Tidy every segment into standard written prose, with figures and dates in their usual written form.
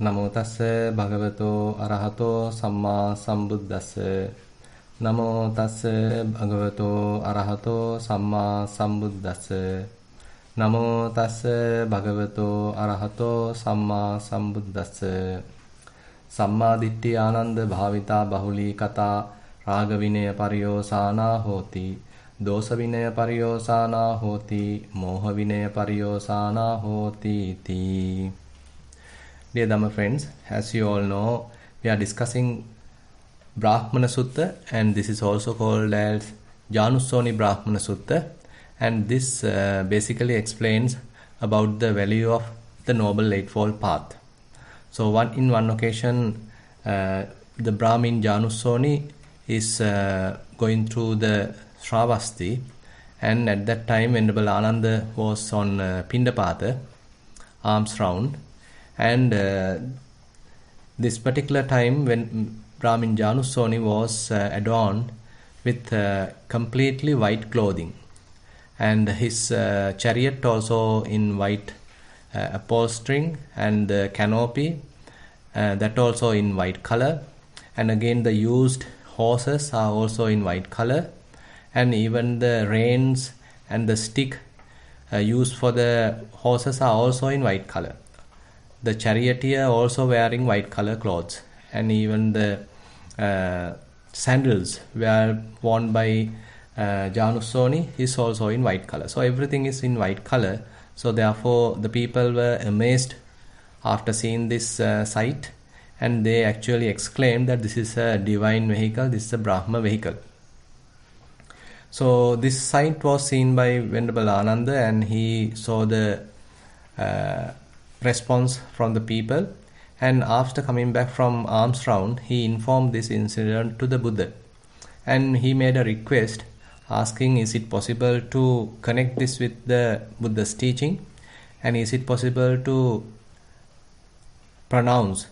Namo tassa bhagavato arahato samma sambuddhassa. Namo tassa bhagavato arahato samma sambuddhassa. Namo tassa bhagavato arahato samma sambuddhassa. Samadhiti ananda bhavita bahuli kata raga vinaya pariyosana hoti. Dosa vinaya pariyosana hoti. Moha vinaya pariyosana hoti iti. Dear Dhamma friends, as you all know, we are discussing Brahmana Sutta, and this is also called as Janussoni Brahmana Sutta, and this basically explains about the value of the Noble Eightfold Path. So in one occasion, the Brahmin Janussoni is going through the Shravasti, and at that time Venerable Ananda was on Pindapata, arms round. And this particular time when Brahmin Janussoni was adorned with completely white clothing, and his chariot also in white upholstering, and the canopy that also in white color, and again the used horses are also in white color, and even the reins and the stick used for the horses are also in white color. The charioteer also wearing white color clothes, and even the sandals were worn by Janussoni is also in white color. So everything is in white color. So therefore the people were amazed after seeing this sight, and they actually exclaimed that this is a divine vehicle, this is a Brahma vehicle. So this sight was seen by Venerable Ananda, and he saw the response from the people, and after coming back from alms round, he informed this incident to the Buddha, and he made a request asking, is it possible to connect this with the Buddha's teaching, and is it possible to pronounce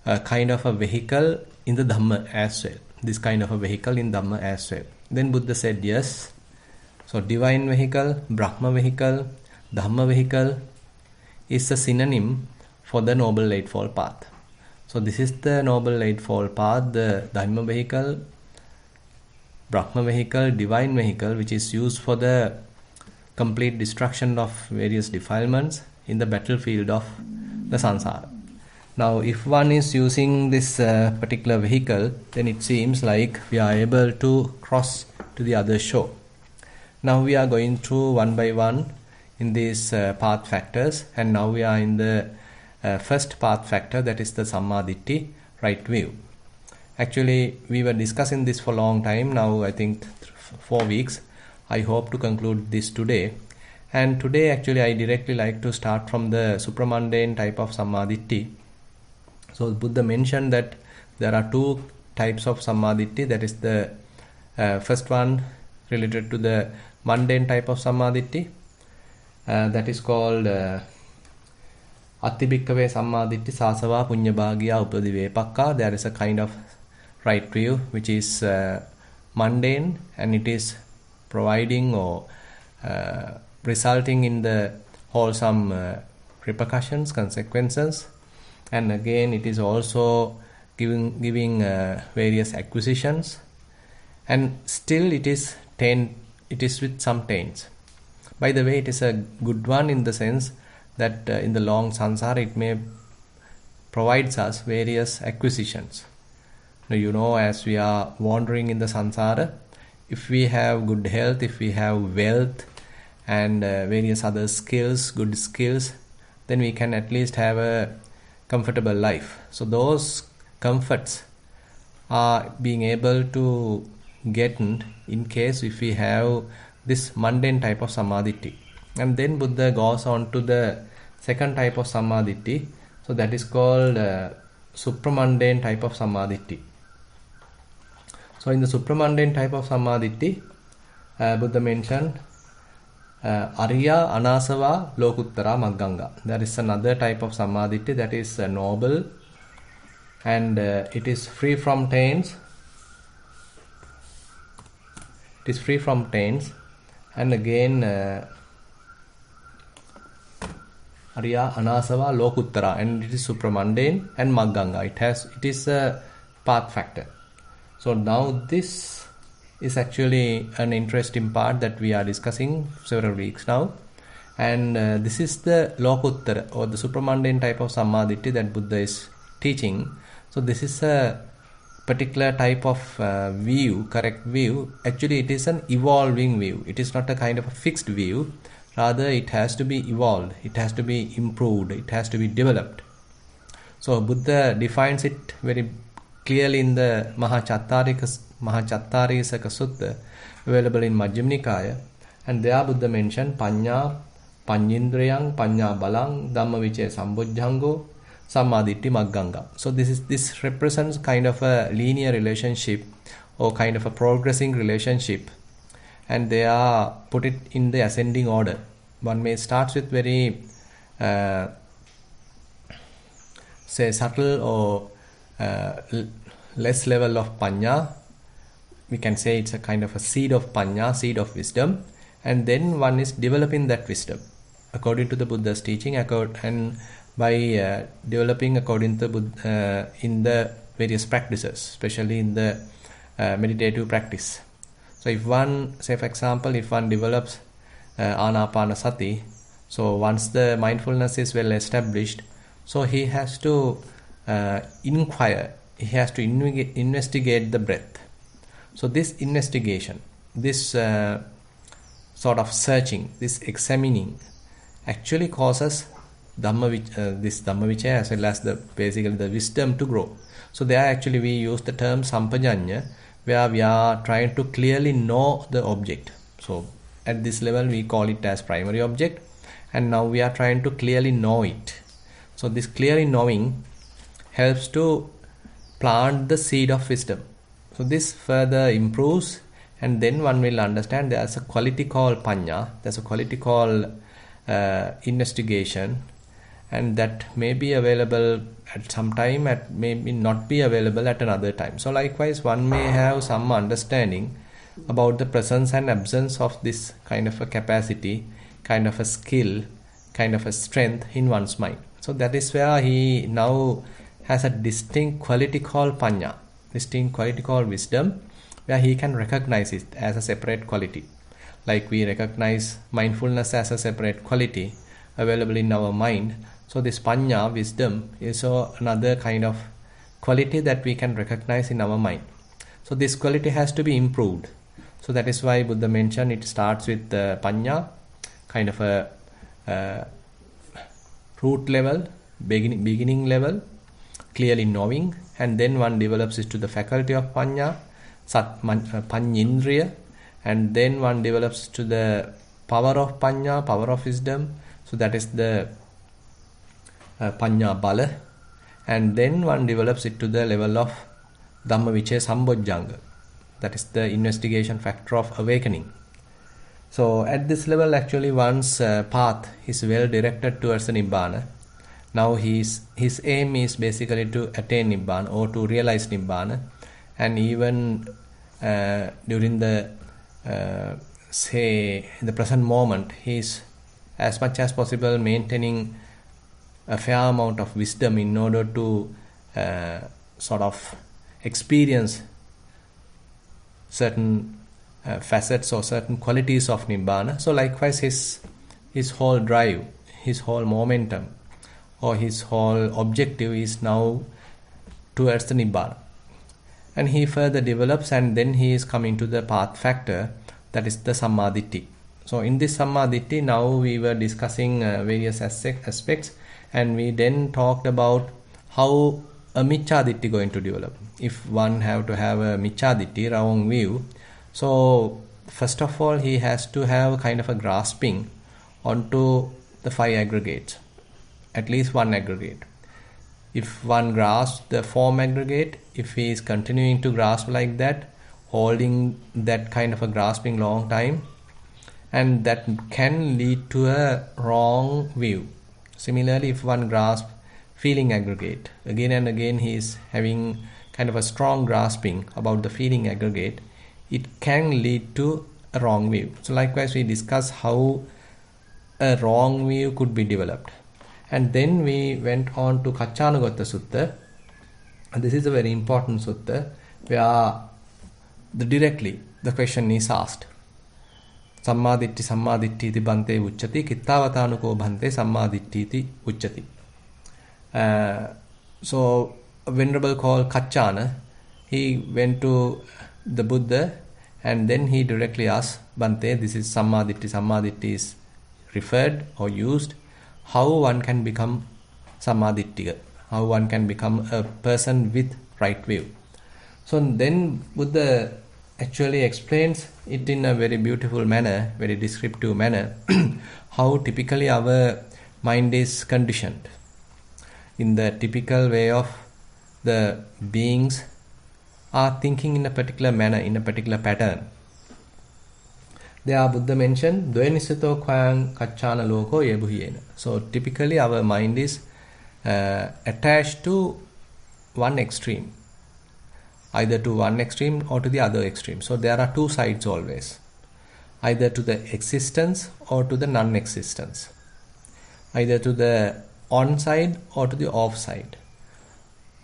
a kind of a vehicle in the Dhamma as well, this kind of a vehicle in Dhamma as well. Then Buddha said yes. So divine vehicle, Brahma vehicle, Dhamma vehicle is a synonym for the Noble Eightfold Path. So this is the Noble Eightfold Path, the Dhamma vehicle, Brahma vehicle, divine vehicle, which is used for the complete destruction of various defilements in the battlefield of the samsara. Now if one is using this particular vehicle, then it seems like we are able to cross to the other shore. Now we are going through one by one in these path factors, and now we are in the first path factor, that is the Samadhiti, right view. Actually we were discussing this for a long time now, I think 4 weeks. I hope to conclude this today, and today actually I directly like to start from the Supramundane type of Samadhiti. So Buddha mentioned that there are 2 types of Samadhiti, that is the first one related to the mundane type of Samadhiti, that is called Attibhikkave Samadhiti Sasava Punyabhagya Upadivepakka. There is a kind of right view which is mundane, and it is providing or resulting in the wholesome repercussions, consequences, and again it is also giving various acquisitions, and still it is with some taints. By the way, it is a good one in the sense that in the long samsara it may provides us various acquisitions. Now, you know, as we are wandering in the samsara, if we have good health, if we have wealth and various other skills, good skills, then we can at least have a comfortable life. So those comforts are being able to get in case if we have this mundane type of Samadhiti. And then Buddha goes on to the second type of Samadhiti. So that is called Supramundane type of Samadhiti. So in the Supramundane type of Samadhiti, Buddha mentioned Arya Anasava Lokuttara Magganga. There is another type of Samadhiti that is noble, and it is free from taints. It is free from taints, and again Arya, Anasava, Lokuttara, and it is Supramundane and Magganga. It is a path factor. So now this is actually an interesting part that we are discussing several weeks now. And this is the Lokuttara or the Supramundane type of Samadhiti that Buddha is teaching. So this is a particular type of view, correct view. Actually it is an evolving view. It is not a kind of a fixed view. Rather it has to be evolved, it has to be improved, it has to be developed. So Buddha defines it very clearly in the Mahachattarika Sutta, available in Majjhima Nikaya. And there Buddha mentioned Panya, Panyindriyang, Panya Balang, Dhammavichaya Sambojjhango, Samadhiti Magganga. So this represents kind of a linear relationship or kind of a progressing relationship, and they are put it in the ascending order. One may start with very say subtle or less level of panya. We can say it's a kind of a seed of panya, seed of wisdom, and then one is developing that wisdom according to the Buddha's teaching, and by developing according to Buddha, in the various practices, especially in the meditative practice. So if one, say for example, if one develops Anapanasati, so once the mindfulness is well established, so he has to inquire, he has to investigate the breath. So this investigation, this sort of searching, this examining actually causes this Dhammavichaya as well as basically the wisdom to grow. So there actually we use the term Sampajanya, where we are trying to clearly know the object. So at this level we call it as primary object, and now we are trying to clearly know it. So this clearly knowing helps to plant the seed of wisdom. So this further improves, and then one will understand there's a quality called Panya, there's a quality called investigation, and that may be available at some time, may not be available at another time. So likewise one may have some understanding about the presence and absence of this kind of a capacity, kind of a skill, kind of a strength in one's mind. So that is where he now has a distinct quality called Panya, distinct quality called wisdom, where he can recognize it as a separate quality. Like we recognize mindfulness as a separate quality available in our mind. So this Panya, wisdom, is another kind of quality that we can recognize in our mind. So this quality has to be improved. So that is why Buddha mentioned it starts with Panya, kind of a root level, beginning level, clearly knowing, and then one develops it to the faculty of Panya, Panyindriya, and then one develops to the power of Panya, power of wisdom. So that is the Panya Bala, and then one develops it to the level of Dhammavichaya Sambojjhanga, that is the investigation factor of awakening. So at this level actually one's path is well directed towards the Nibbana. Now his aim is basically to attain Nibbana or to realize Nibbana, and even during the say in the present moment he is as much as possible maintaining a fair amount of wisdom in order to sort of experience certain facets or certain qualities of Nibbana. So likewise his whole drive, his whole momentum or his whole objective is now towards the Nibbana. And he further develops, and then he is coming to the path factor, that is the Samadhiti. So in this Samadhiti now we were discussing various aspects, and we then talked about how a Micchaditti going to develop. If one have to have a Micchaditti, wrong view, so first of all he has to have kind of a grasping onto the 5 aggregates, at least one aggregate. If one grasps the form aggregate, if he is continuing to grasp like that, holding that kind of a grasping long time, and that can lead to a wrong view. Similarly, if one grasps feeling aggregate, again and again he is having kind of a strong grasping about the feeling aggregate, it can lead to a wrong view. So likewise we discuss how a wrong view could be developed. And then we went on to Kacchanagotta Sutta. And this is a very important sutta where directly the question is asked. Samadhiti Samadhiti iti bhante uchati kittavatanuko bhante Samadhiti iti uchati. So a venerable called Kachana, he went to the Buddha and then he directly asked, Bhante, this is Samadhiti. Samadhiti is referred or used. How one can become Samadhiti? How one can become a person with right view? So then Buddha actually explains it in a very beautiful manner, very descriptive manner, how typically our mind is conditioned. In the typical way of the beings are thinking in a particular manner, in a particular pattern. There Buddha mentioned, Dvenisato Kwang Kachana Loko Yebuhiyena. So typically our mind is attached to one extreme, either to one extreme or to the other extreme. So there are two sides always, either to the existence or to the non-existence, either to the on side or to the off side,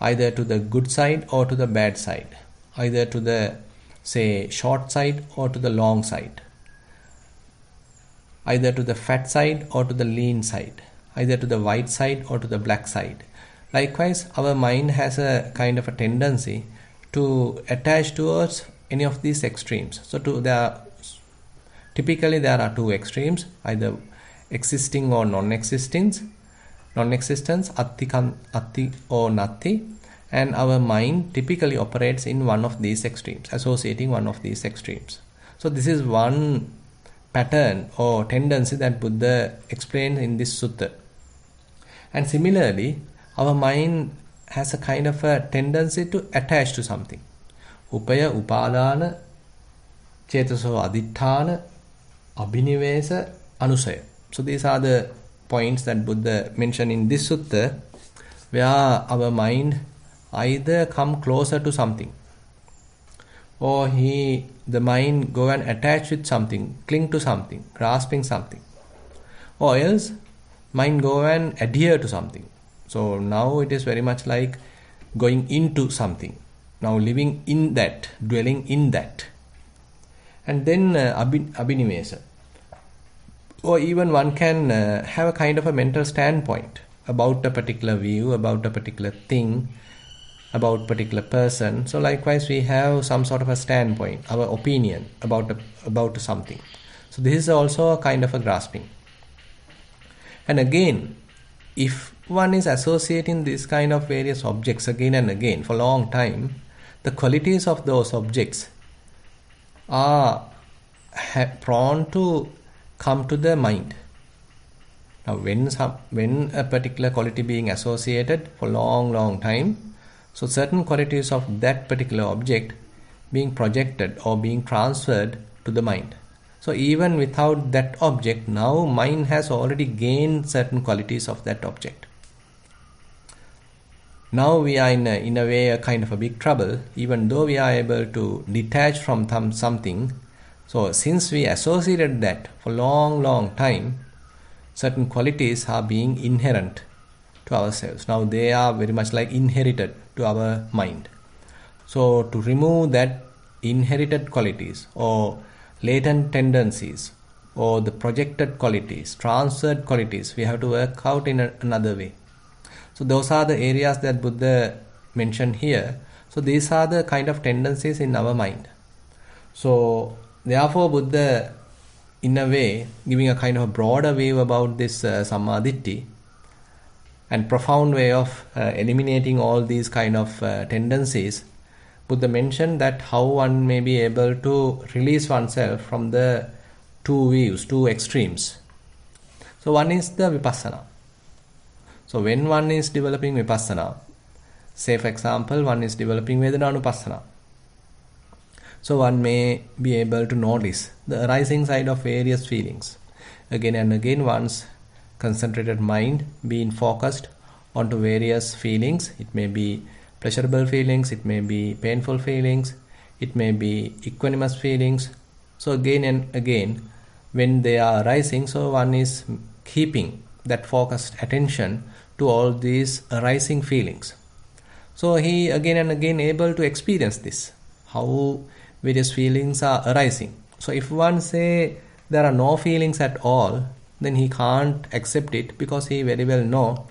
either to the good side or to the bad side, either to the, say, short side or to the long side, either to the fat side or to the lean side, either to the white side or to the black side. Likewise, our mind has a kind of a tendency to attach towards any of these extremes. So typically there are two extremes, either existing or non-existence, atti or natti, and our mind typically operates in one of these extremes, associating one of these extremes. So this is one pattern or tendency that Buddha explains in this sutta. And similarly, our mind has a kind of a tendency to attach to something. Upaya, upadana, chetaso aditthana, abhinivesa, anusaya. So these are the points that Buddha mentioned in this sutta, where our mind either come closer to something, or the mind go and attach with something, cling to something, grasping something, or else mind go and adhere to something. So now it is very much like going into something, now living in that, dwelling in that. And then abhinivesa, or even one can have a kind of a mental standpoint about a particular view, about a particular thing, about a particular person. So likewise we have some sort of a standpoint, our opinion about something. So this is also a kind of a grasping. And again, if one is associating this kind of various objects again and again for a long time, the qualities of those objects are prone to come to the mind. Now when a particular quality being associated for long time, so certain qualities of that particular object being projected or being transferred to the mind. So even without that object, now mind has already gained certain qualities of that object. Now we are in a way a kind of a big trouble, even though we are able to detach from something. So since we associated that for long time, certain qualities are being inherent to ourselves. Now they are very much like inherited to our mind. So to remove that inherited qualities or latent tendencies or the projected qualities, transferred qualities, we have to work out in another way. So those are the areas that Buddha mentioned here. So these are the kind of tendencies in our mind. So therefore Buddha, in a way, giving a kind of a broader view about this Samadhiti and profound way of eliminating all these kind of tendencies, Buddha mentioned that how one may be able to release oneself from the two views, two extremes. So one is the Vipassana. So when one is developing Vipassana, say for example, one is developing Vedananupassana. So one may be able to notice the arising side of various feelings. Again and again, one's concentrated mind being focused onto various feelings. It may be pleasurable feelings, it may be painful feelings, it may be equanimous feelings. So again and again, when they are arising, so one is keeping that focused attention to all these arising feelings. So he again and again able to experience this, how various feelings are arising. So if one say there are no feelings at all, then he can't accept it, because he very well know,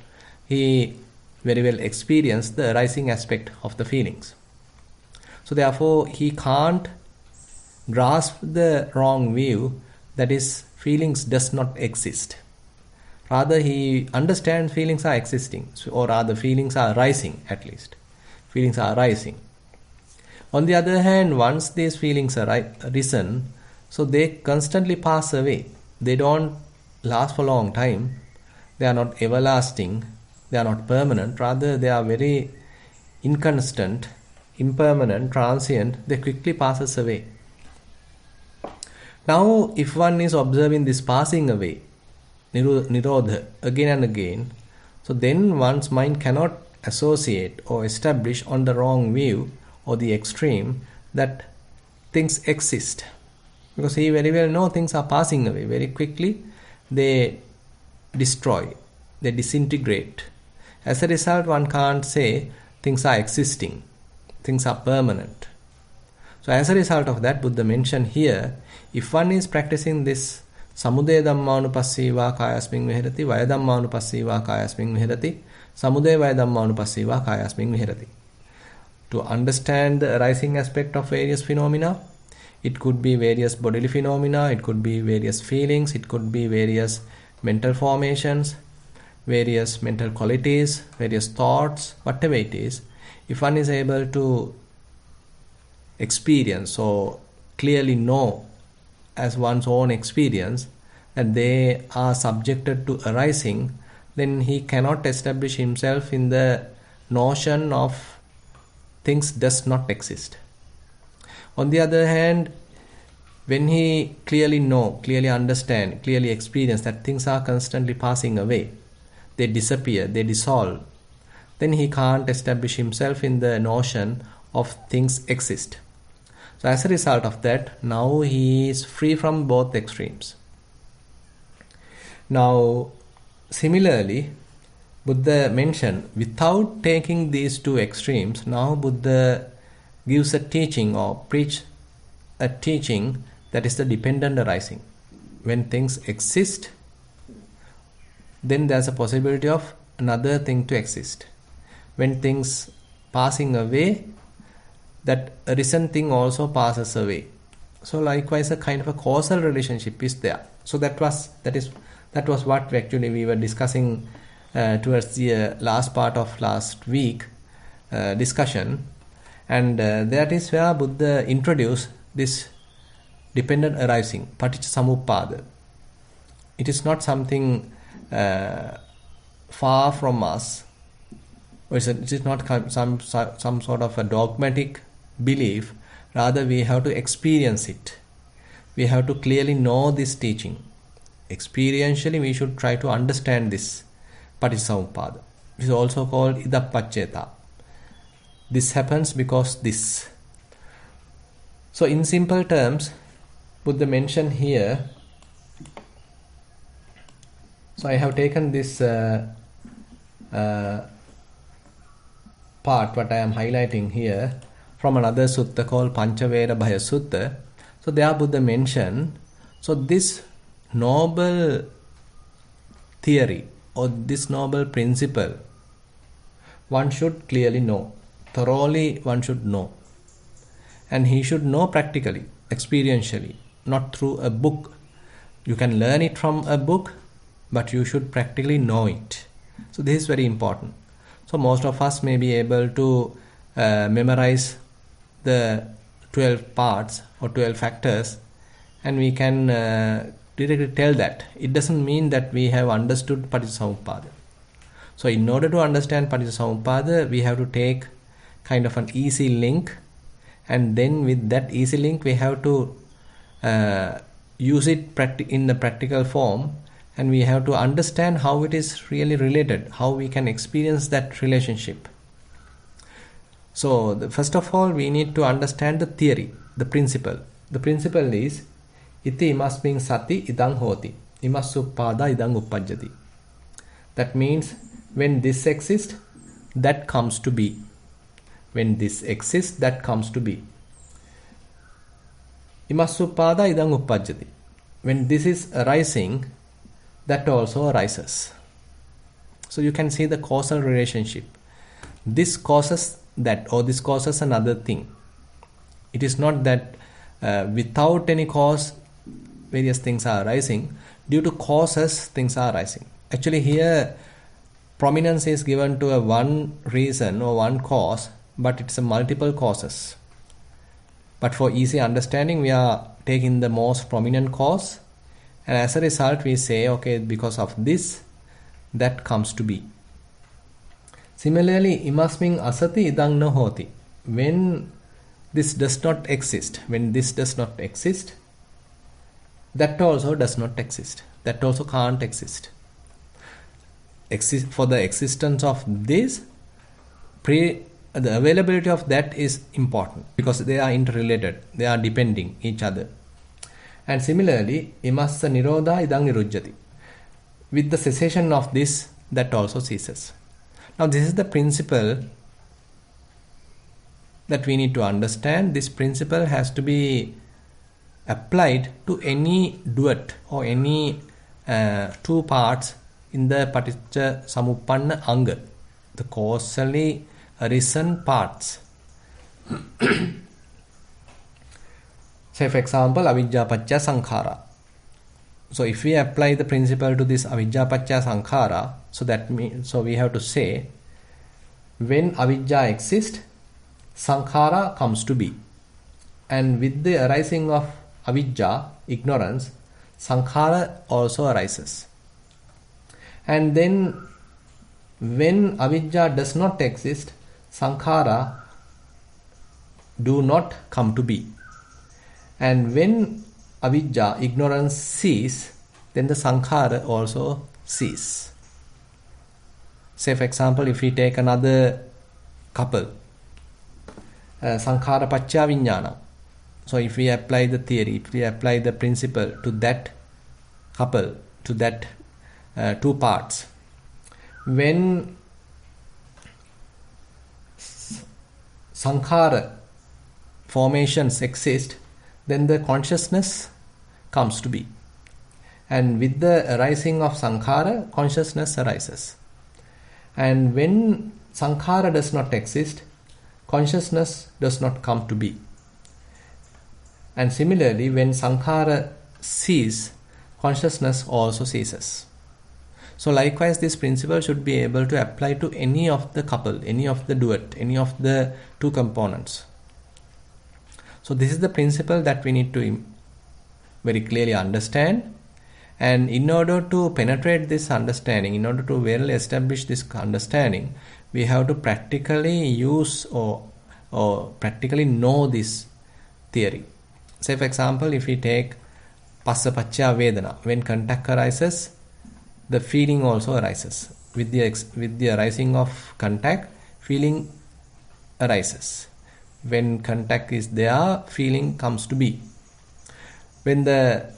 he very well experience the arising aspect of the feelings. So therefore he can't grasp the wrong view, that is, feelings does not exist. Rather, he understands feelings are existing, or rather feelings are arising, at least. Feelings are arising. On the other hand, once these feelings are arisen, so they constantly pass away. They don't last for a long time. They are not everlasting. They are not permanent. Rather, they are very inconstant, impermanent, transient. They quickly passes away. Now, if one is observing this passing away, nirodha, again and again, so then one's mind cannot associate or establish on the wrong view or the extreme that things exist. Because he very well know things are passing away. Very quickly they destroy, they disintegrate. As a result, one can't say things are existing, things are permanent. So as a result of that, Buddha mentioned here, if one is practicing this Samudaya Dhammanupassiva Kayasmin Viharati, Vaya Dhammanupassiva Kayasmin Viharati, Samudaya Vaya Dhammanupassiva Kayasmin Viharati. To understand the arising aspect of various phenomena, it could be various bodily phenomena, it could be various feelings, it could be various mental formations, various mental qualities, various thoughts, whatever it is. If one is able to experience or clearly know as one's own experience that they are subjected to arising, then he cannot establish himself in the notion of things does not exist. On the other hand, when he clearly know, clearly understand, clearly experience that things are constantly passing away, they disappear, they dissolve, then he can't establish himself in the notion of things exist. So as a result of that, now he is free from both extremes. Now, similarly, Buddha mentioned, without taking these two extremes, now Buddha gives a teaching or preach a teaching that is the dependent arising. When things exist, then there's a possibility of another thing to exist. When things passing away, that arisen thing also passes away. So likewise, a kind of a causal relationship is there. So that was what actually we were discussing towards the last part of last week discussion, and that is where Buddha introduced this dependent arising, paticcasamuppada. It is not something far from us. It is not some sort of a dogmatic belief. Rather, we have to experience it. We have to clearly know this teaching. Experientially, we should try to understand this paticcasamuppada. It is also called idappaccheta. This happens because this. So in simple terms, Buddha mentioned here, so I have taken this part, what I am highlighting here, from another sutta called Panchavera Bhaya Sutta. So there Buddha mentioned, so this noble theory or this noble principle, one should clearly know, thoroughly one should know. And he should know practically, experientially, not through a book. You can learn it from a book, but you should practically know it. So this is very important. So most of us may be able to memorize the 12 parts or 12 factors, and we can directly tell that. It doesn't mean that we have understood paticcasamuppada. So in order to understand paticcasamuppada, we have to take kind of an easy link, and then with that easy link we have to use it in the practical form, and we have to understand how it is really related, how we can experience that relationship. So first of all, we need to understand the theory, the principle. The principle is iti imasmin sati idang hoti, imassuppada idang uppajjati. That means when this exists, that comes to be. When this exists, that comes to be. Imasuppada idang uppajjati. When this is arising, that also arises. So you can see the causal relationship. This causes that, or this causes another thing. It is not that without any cause, various things are arising. Due to causes, things are arising. Actually here, prominence is given to a one reason or one cause, but it's a multiple causes. But for easy understanding, we are taking the most prominent cause, and as a result we say, okay, because of this, that comes to be. Similarly, imasming asati idang na hoti. When this does not exist, that also does not exist. That also can't exist. For the existence of this, the availability of that is important because they are interrelated. They are depending each other. And similarly, imassa nirodha idang nirujjati. With the cessation of this, that also ceases. Now this is the principle that we need to understand. This principle has to be applied to any duet or any two parts in the Paticca Samuppanna Anga, the causally arisen parts. Say for example, avijja paccaya sankhara. So if we apply the principle to this avijja paccaya sankhara, so that means, so we have to say, when avijja exists, sankhara comes to be, and with the arising of avijja, ignorance, sankhara also arises. And then when avijja does not exist, sankhara do not come to be. And when avijja, ignorance, cease, then the sankhara also cease. Say for example, if we take another couple, sankhara paccaya vijnana. So if we apply the theory, if we apply the principle to that couple, to that two parts, when sankhara formations exist, then the consciousness comes to be. And with the arising of sankhara, consciousness arises. And when sankhara does not exist, consciousness does not come to be. And similarly, when sankhara ceases, consciousness also ceases. So likewise, this principle should be able to apply to any of the couple, any of the duet, any of the two components. So this is the principle that we need to very clearly understand. And in order to penetrate this understanding, in order to well establish this understanding, we have to practically use or practically know this theory. Say for example, if we take passa paccaya vedana, when contact arises, the feeling also arises. With the arising of contact, feeling arises. When contact is there, feeling comes to be. When the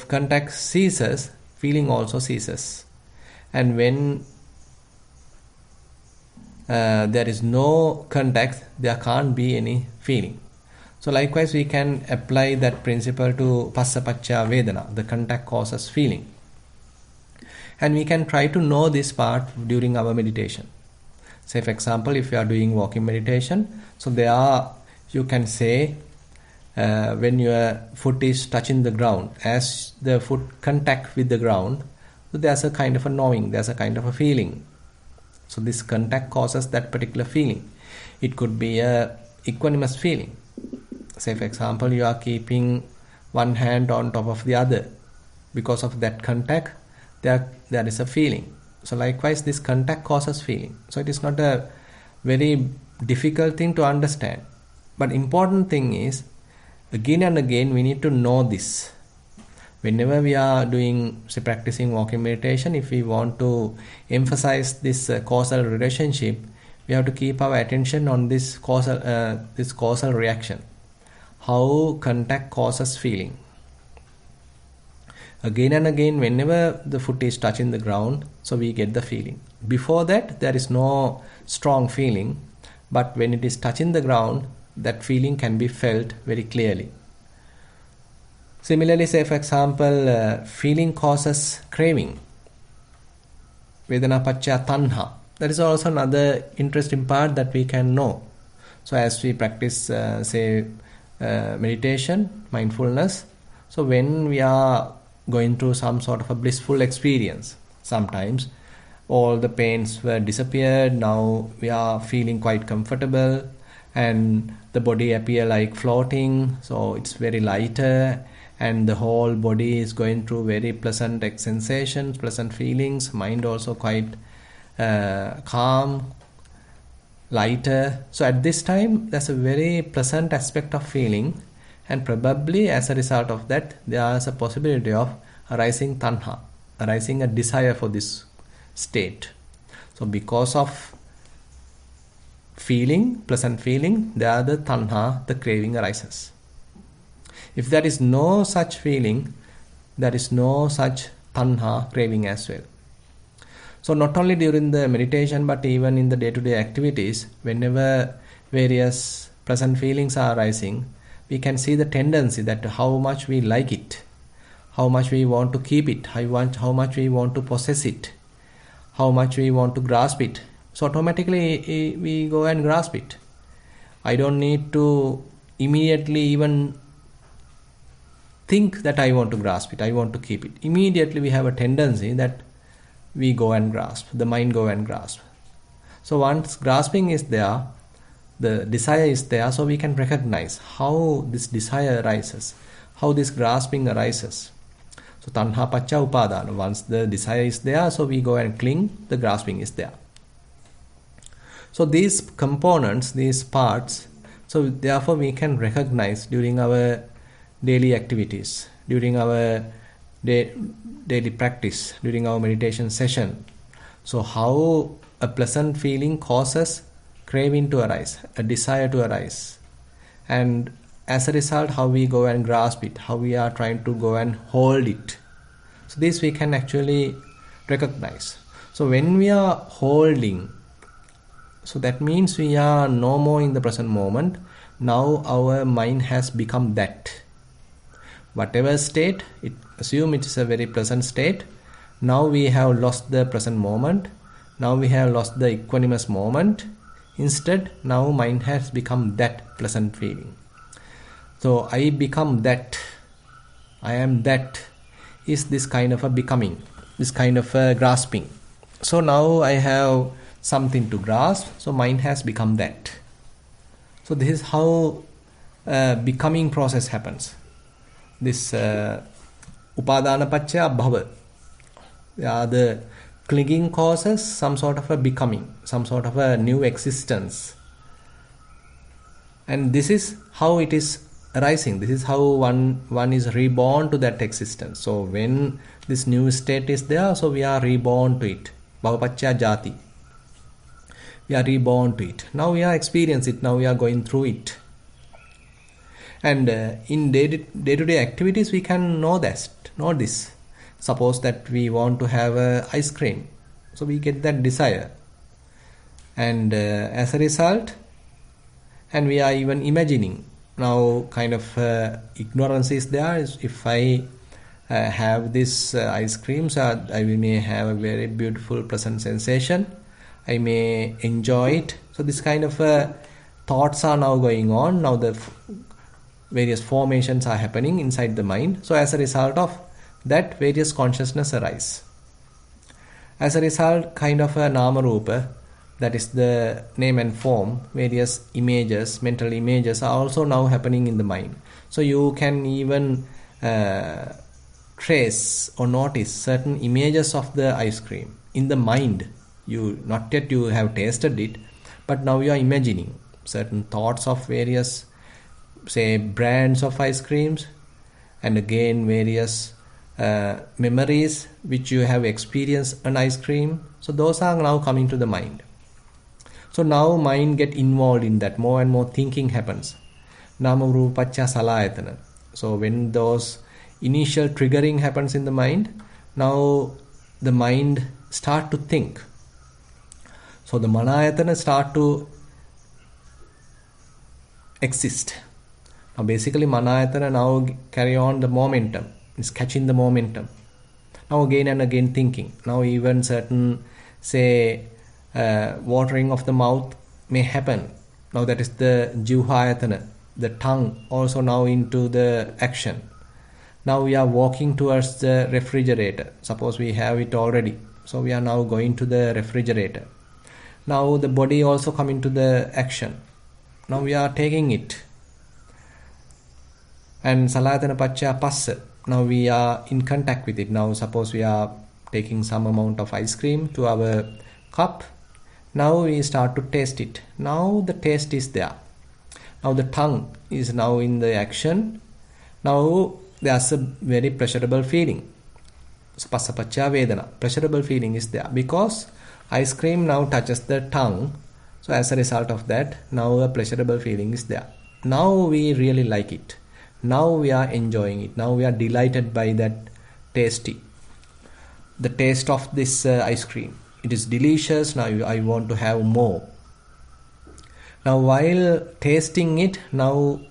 contact ceases, feeling also ceases. And when there is no contact, there can't be any feeling. So likewise, we can apply that principle to passa paccaya vedana, the contact causes feeling. And we can try to know this part during our meditation. Say for example, if you are doing walking meditation, so you can say when your foot is touching the ground, as the foot contact with the ground, so there's a kind of a knowing, there's a kind of a feeling. So this contact causes that particular feeling. It could be a equanimous feeling. Say for example, you are keeping one hand on top of the other. Because of that contact, there is a feeling. So likewise, this contact causes feeling. So it is not a very difficult thing to understand. But important thing is, again and again, we need to know this. Whenever we are practicing walking meditation, if we want to emphasize this causal relationship, we have to keep our attention on this causal reaction. How contact causes feeling. Again and again, whenever the foot is touching the ground, so we get the feeling. Before that, there is no strong feeling, but when it is touching the ground, that feeling can be felt very clearly. Similarly, say for example, feeling causes craving. Vedana paccaya tanha. That is also another interesting part that we can know. So as we practice, meditation, mindfulness, so when we are going through some sort of a blissful experience, sometimes all the pains were disappeared, now we are feeling quite comfortable and the body appear like floating, so it's very lighter and the whole body is going through very pleasant sensations, pleasant feelings, mind also quite calm, lighter. So at this time, there's a very pleasant aspect of feeling, and probably as a result of that, there is a possibility of arising tanha, arising a desire for this state. So because of feeling, pleasant feeling, there the tanha, the craving arises. If there is no such feeling, there is no such tanha, craving as well. So not only during the meditation, but even in the day-to-day activities, whenever various pleasant feelings are arising, we can see the tendency that how much we like it, how much we want to keep it, how much we want to possess it, how much we want to grasp it. So automatically we go and grasp it. I don't need to immediately even think that I want to grasp it, I want to keep it. Immediately we have a tendency that we go and grasp, the mind go and grasp. So once grasping is there, the desire is there, so we can recognize how this desire arises, how this grasping arises. So tanha paccaya upadana, once the desire is there, so we go and cling, the grasping is there. So these components, these parts, so therefore we can recognize during our daily activities, during our daily practice, during our meditation session. So how a pleasant feeling causes craving to arise, a desire to arise, and as a result how we go and grasp it, how we are trying to go and hold it. So this we can actually recognize. So when we are holding, so that means we are no more in the present moment. Now our mind has become that. Whatever state, assume it is a very pleasant state. Now we have lost the present moment. Now we have lost the equanimous moment. Instead, now mind has become that pleasant feeling. So I become that. I am that. Is this kind of a becoming, this kind of a grasping. So now I have something to grasp. So mind has become that. So this is how becoming process happens. This upadana paccaya bhava. The clinging causes some sort of a becoming, some sort of a new existence. And this is how it is arising. This is how one is reborn to that existence. So when this new state is there, so we are reborn to it. Bhava paccaya jati. We are reborn to it. Now we are experiencing it. Now we are going through it. And in day-to-day activities, we can know this. Suppose that we want to have ice cream. So we get that desire. And as a result, and we are even imagining. Now kind of ignorance is there. If I have this ice cream, so I may have a very beautiful, pleasant sensation. I may enjoy it. So this kind of thoughts are now going on. Now the various formations are happening inside the mind. So as a result of that, various consciousness arise. As a result, kind of a nama rupa, that is the name and form, various images, mental images are also now happening in the mind. So you can even trace or notice certain images of the ice cream in the mind. Not yet you have tasted it, but now you are imagining certain thoughts of various, say, brands of ice creams, and again various memories which you have experienced an ice cream. So those are now coming to the mind. So now mind get involved in that. More and more thinking happens. Nama rupa paccaya salayatana. So when those initial triggering happens in the mind. Now the mind start to think. So the Manayatana start to exist. Now basically Manayatana now carry on the momentum, is catching the momentum. Now again and again thinking. Now even certain, say, watering of the mouth may happen. Now that is the Jivhayatana, the tongue also now into the action. Now we are walking towards the refrigerator. Suppose we have it already. So we are now going to the refrigerator. Now the body also come into the action. Now we are taking it. And Salayatana Paccha Passa. Now we are in contact with it. Now suppose we are taking some amount of ice cream to our cup. Now we start to taste it. Now the taste is there. Now the tongue is now in the action. Now there's a very pleasurable feeling. So Passa Paccha Vedana. Pleasurable feeling is there because ice cream now touches the tongue. So as a result of that, now a pleasurable feeling is there. Now we really like it. Now we are enjoying it. Now we are delighted by that tasty. The taste of this ice cream. It is delicious. Now I want to have more. Now while tasting it, now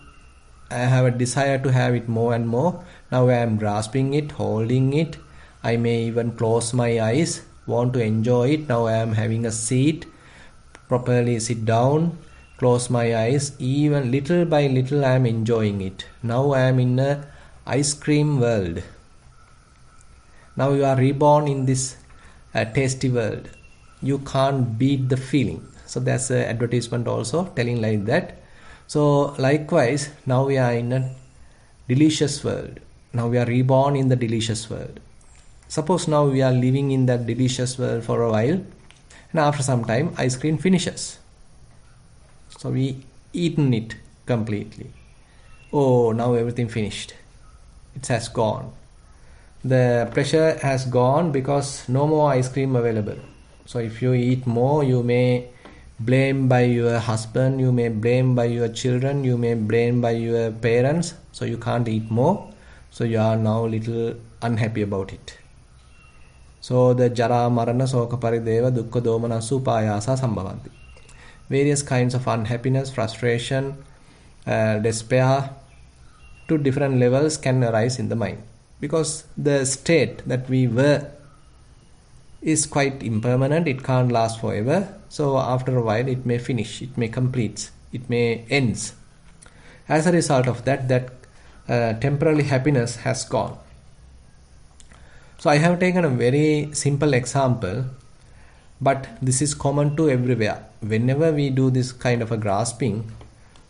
I have a desire to have it more and more. Now I am grasping it, holding it. I may even close my eyes, want to enjoy it. Now I am having a seat, properly sit down, close my eyes. Even little by little I am enjoying it. Now I am in a ice cream world. Now you are reborn in this tasty world. You can't beat the feeling. So that's an advertisement also telling like that. So likewise, now we are in a delicious world. Now we are reborn in the delicious world. Suppose now we are living in that delicious world for a while, and after some time ice cream finishes. So we eaten it completely. Oh, now everything finished. It has gone. The pleasure has gone because no more ice cream available. So if you eat more, you may blame by your husband, you may blame by your children, you may blame by your parents. So you can't eat more. So you are now little unhappy about it. So the Jara, Marana, Soka Parideva, Dukkha, Domana, Supayasa, Sambhavanti. Various kinds of unhappiness, frustration, despair to different levels can arise in the mind. Because the state that we were is quite impermanent, it can't last forever. So after a while it may finish, it may complete, it may ends. As a result of that, temporary happiness has gone. So I have taken a very simple example, but this is common to everywhere. Whenever we do this kind of a grasping,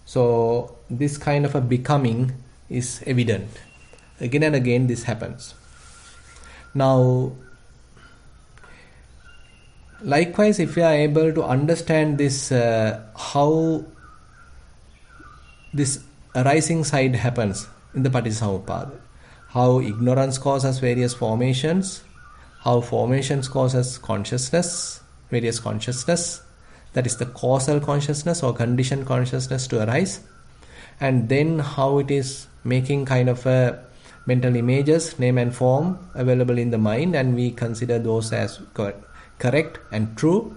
so this kind of a becoming is evident. Again and again this happens. Now, likewise, if we are able to understand this, how this arising side happens in the Patisamuppada, how ignorance causes various formations, how formations causes consciousness, various consciousness, that is the causal consciousness or conditioned consciousness to arise, and then how it is making kind of a mental images, name and form available in the mind, and we consider those as correct and true.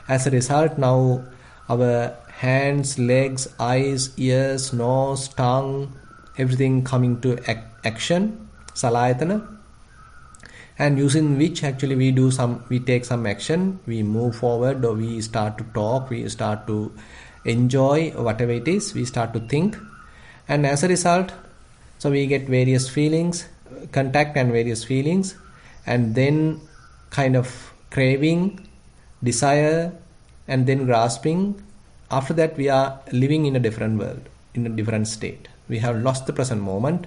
As a result, now our hands, legs, eyes, ears, nose, tongue, everything coming to action, salayatana, and using which actually we take some action, we move forward, or we start to talk, we start to enjoy whatever it is, we start to think, and as a result, so we get various feelings, contact and various feelings, and then kind of craving, desire, and then grasping. After that, we are living in a different world, in a different state. We have lost the present moment.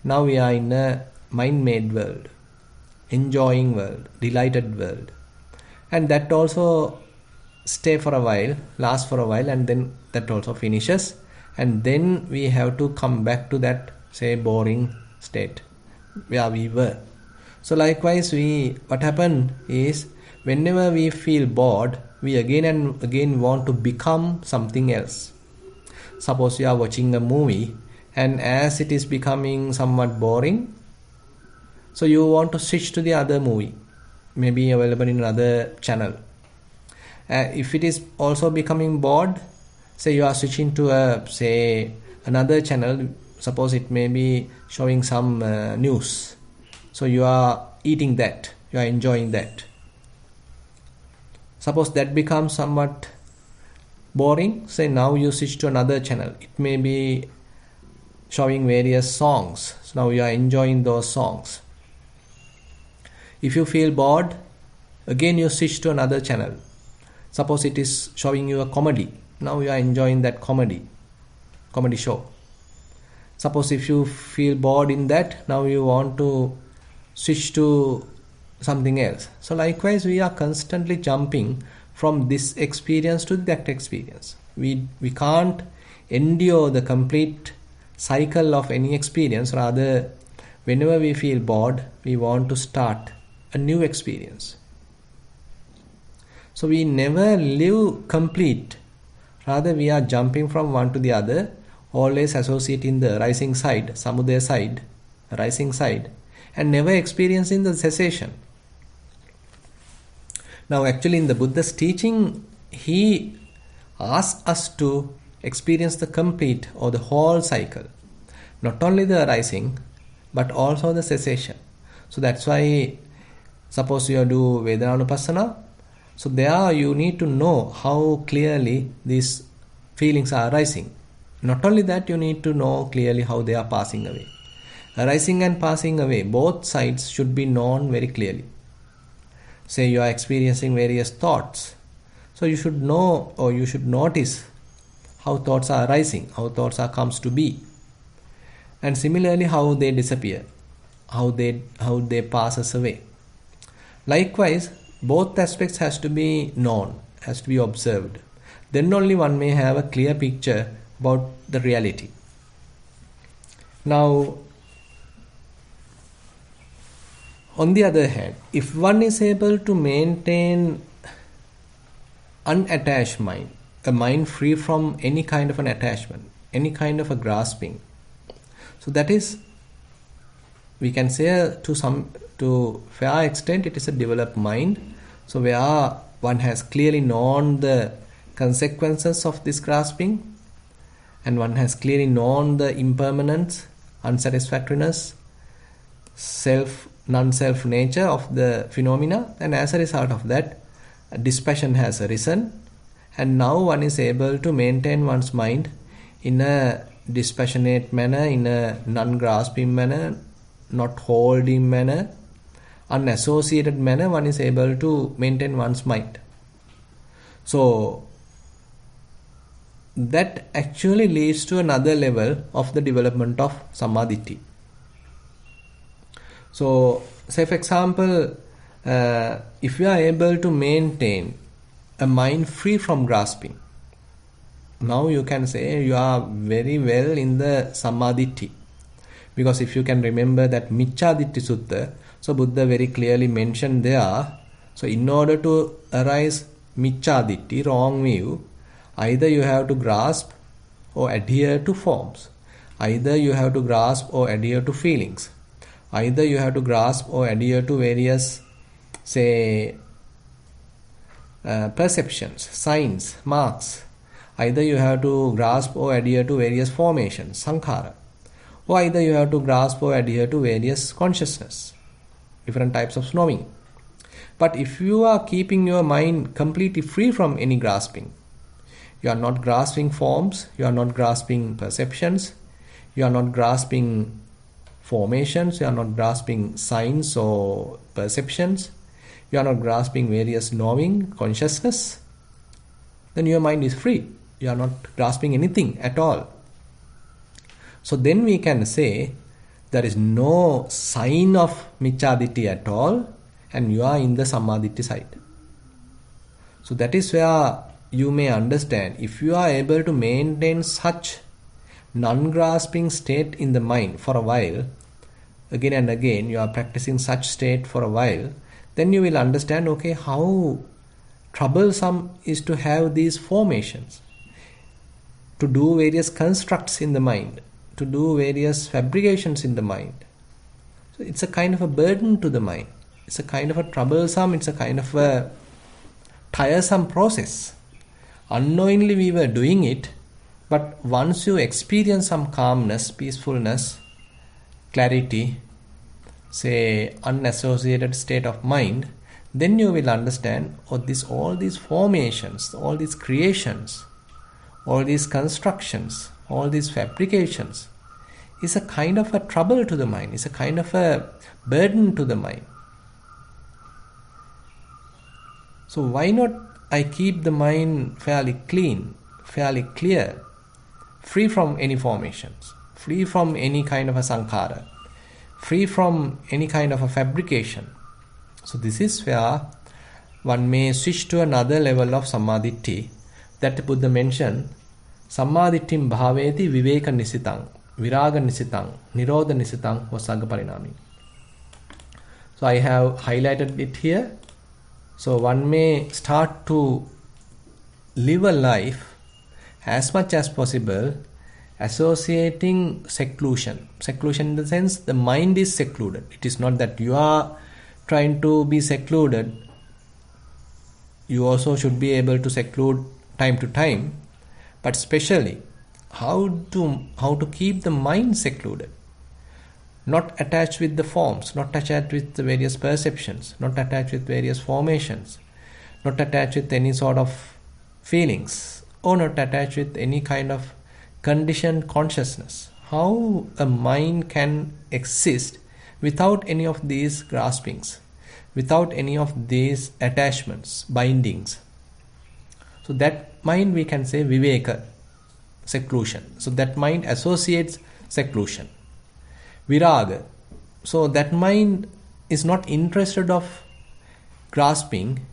Now we are in a mind-made world, enjoying world, delighted world. And that also stay for a while, last for a while, and then that also finishes. And then we have to come back to that, say, boring state where we were. So likewise, what happened is, whenever we feel bored, we again and again want to become something else. Suppose you are watching a movie, and as it is becoming somewhat boring, So you want to switch to the other movie, maybe available in another channel. If it is also becoming bored, say you are switching to another channel, suppose it may be showing some news. So you are eating that, you are enjoying that. Suppose that becomes somewhat boring, say now you switch to another channel. It may be showing various songs. So now you are enjoying those songs. If you feel bored, again you switch to another channel. Suppose it is showing you a comedy. Now you are enjoying that comedy show. Suppose if you feel bored in that, now you want to switch to something else. So likewise, we are constantly jumping from this experience to that experience. We can't endure the complete cycle of any experience. Rather, whenever we feel bored, we want to start a new experience. So we never live complete. Rather, we are jumping from one to the other, always associating the rising side, samudaya side, rising side, and never experiencing the cessation. Now, actually, in the Buddha's teaching, he asks us to experience the complete or the whole cycle, not only the arising, but also the cessation. So that's why, suppose you do Vedananupassana, so there you need to know how clearly these feelings are arising. Not only that, you need to know clearly how they are passing away. Arising and passing away, both sides should be known very clearly. Say you are experiencing various thoughts. So you should know or you should notice how thoughts are arising, how thoughts are comes to be. And similarly how they disappear, how they pass us away. Likewise, both aspects has to be known, has to be observed. Then only one may have a clear picture about the reality. Now, on the other hand, if one is able to maintain unattached mind, a mind free from any kind of an attachment, any kind of a grasping, so that is, we can say to fair extent, it is a developed mind. So where one has clearly known the consequences of this grasping, and one has clearly known the impermanence, unsatisfactoriness, non-self nature of the phenomena, and as a result of that, dispassion has arisen, and now one is able to maintain one's mind in a dispassionate manner, in a non-grasping manner, not holding manner, unassociated manner. One is able to maintain one's mind. So that actually leads to another level of the development of Samadhiti. So, say for example, if you are able to maintain a mind free from grasping, now you can say you are very well in the Samadhiti. Because if you can remember that Micchaditti Sutta, so Buddha very clearly mentioned there, so in order to arise Micchaditti, wrong view, either you have to grasp or adhere to forms, either you have to grasp or adhere to feelings, either you have to grasp or adhere to various, say, perceptions, signs, marks, either you have to grasp or adhere to various formations, sankhara, or either you have to grasp or adhere to various consciousness, different types of knowing. But if you are keeping your mind completely free from any grasping, you are not grasping forms, you are not grasping perceptions, you are not grasping formations, you are not grasping signs or perceptions, you are not grasping various knowing, consciousness, then your mind is free. You are not grasping anything at all. So then we can say there is no sign of Micchaditti at all, and you are in the Samadhiti side. So that is where you may understand, if you are able to maintain such non-grasping state in the mind for a while, again and again you are practicing such state for a while, then you will understand, okay, how troublesome is to have these formations, to do various constructs in the mind, to do various fabrications in the mind. So So it's a kind of a burden to the mind. It's a kind of a troublesome, it's a kind of a tiresome process. Unknowingly we were doing it, but once you experience some calmness, peacefulness, clarity, say unassociated state of mind, then you will understand all these formations, all these creations, all these constructions, all these fabrications is a kind of a trouble to the mind, is a kind of a burden to the mind. So why not I keep the mind fairly clean, fairly clear, free from any formations, free from any kind of a sankhara, free from any kind of a fabrication. So this is where one may switch to another level of Samadhiti that the Buddha mentioned. Samadhitim bhaveti viveka nisitang, viraga nisitang, nirodha nisitang vasagga parinami. So I have highlighted it here. So one may start to live a life as much as possible associating seclusion. Seclusion in the sense the mind is secluded. It is not that you are trying to be secluded. You also should be able to seclude time to time. But especially how to keep the mind secluded. Not attached with the forms, not attached with the various perceptions, not attached with various formations, not attached with any sort of feelings, or not attached with any kind of conditioned consciousness. How a mind can exist without any of these graspings, without any of these attachments, bindings. So that mind we can say viveka, seclusion. So that mind associates seclusion. Viraga. So that mind is not interested of grasping,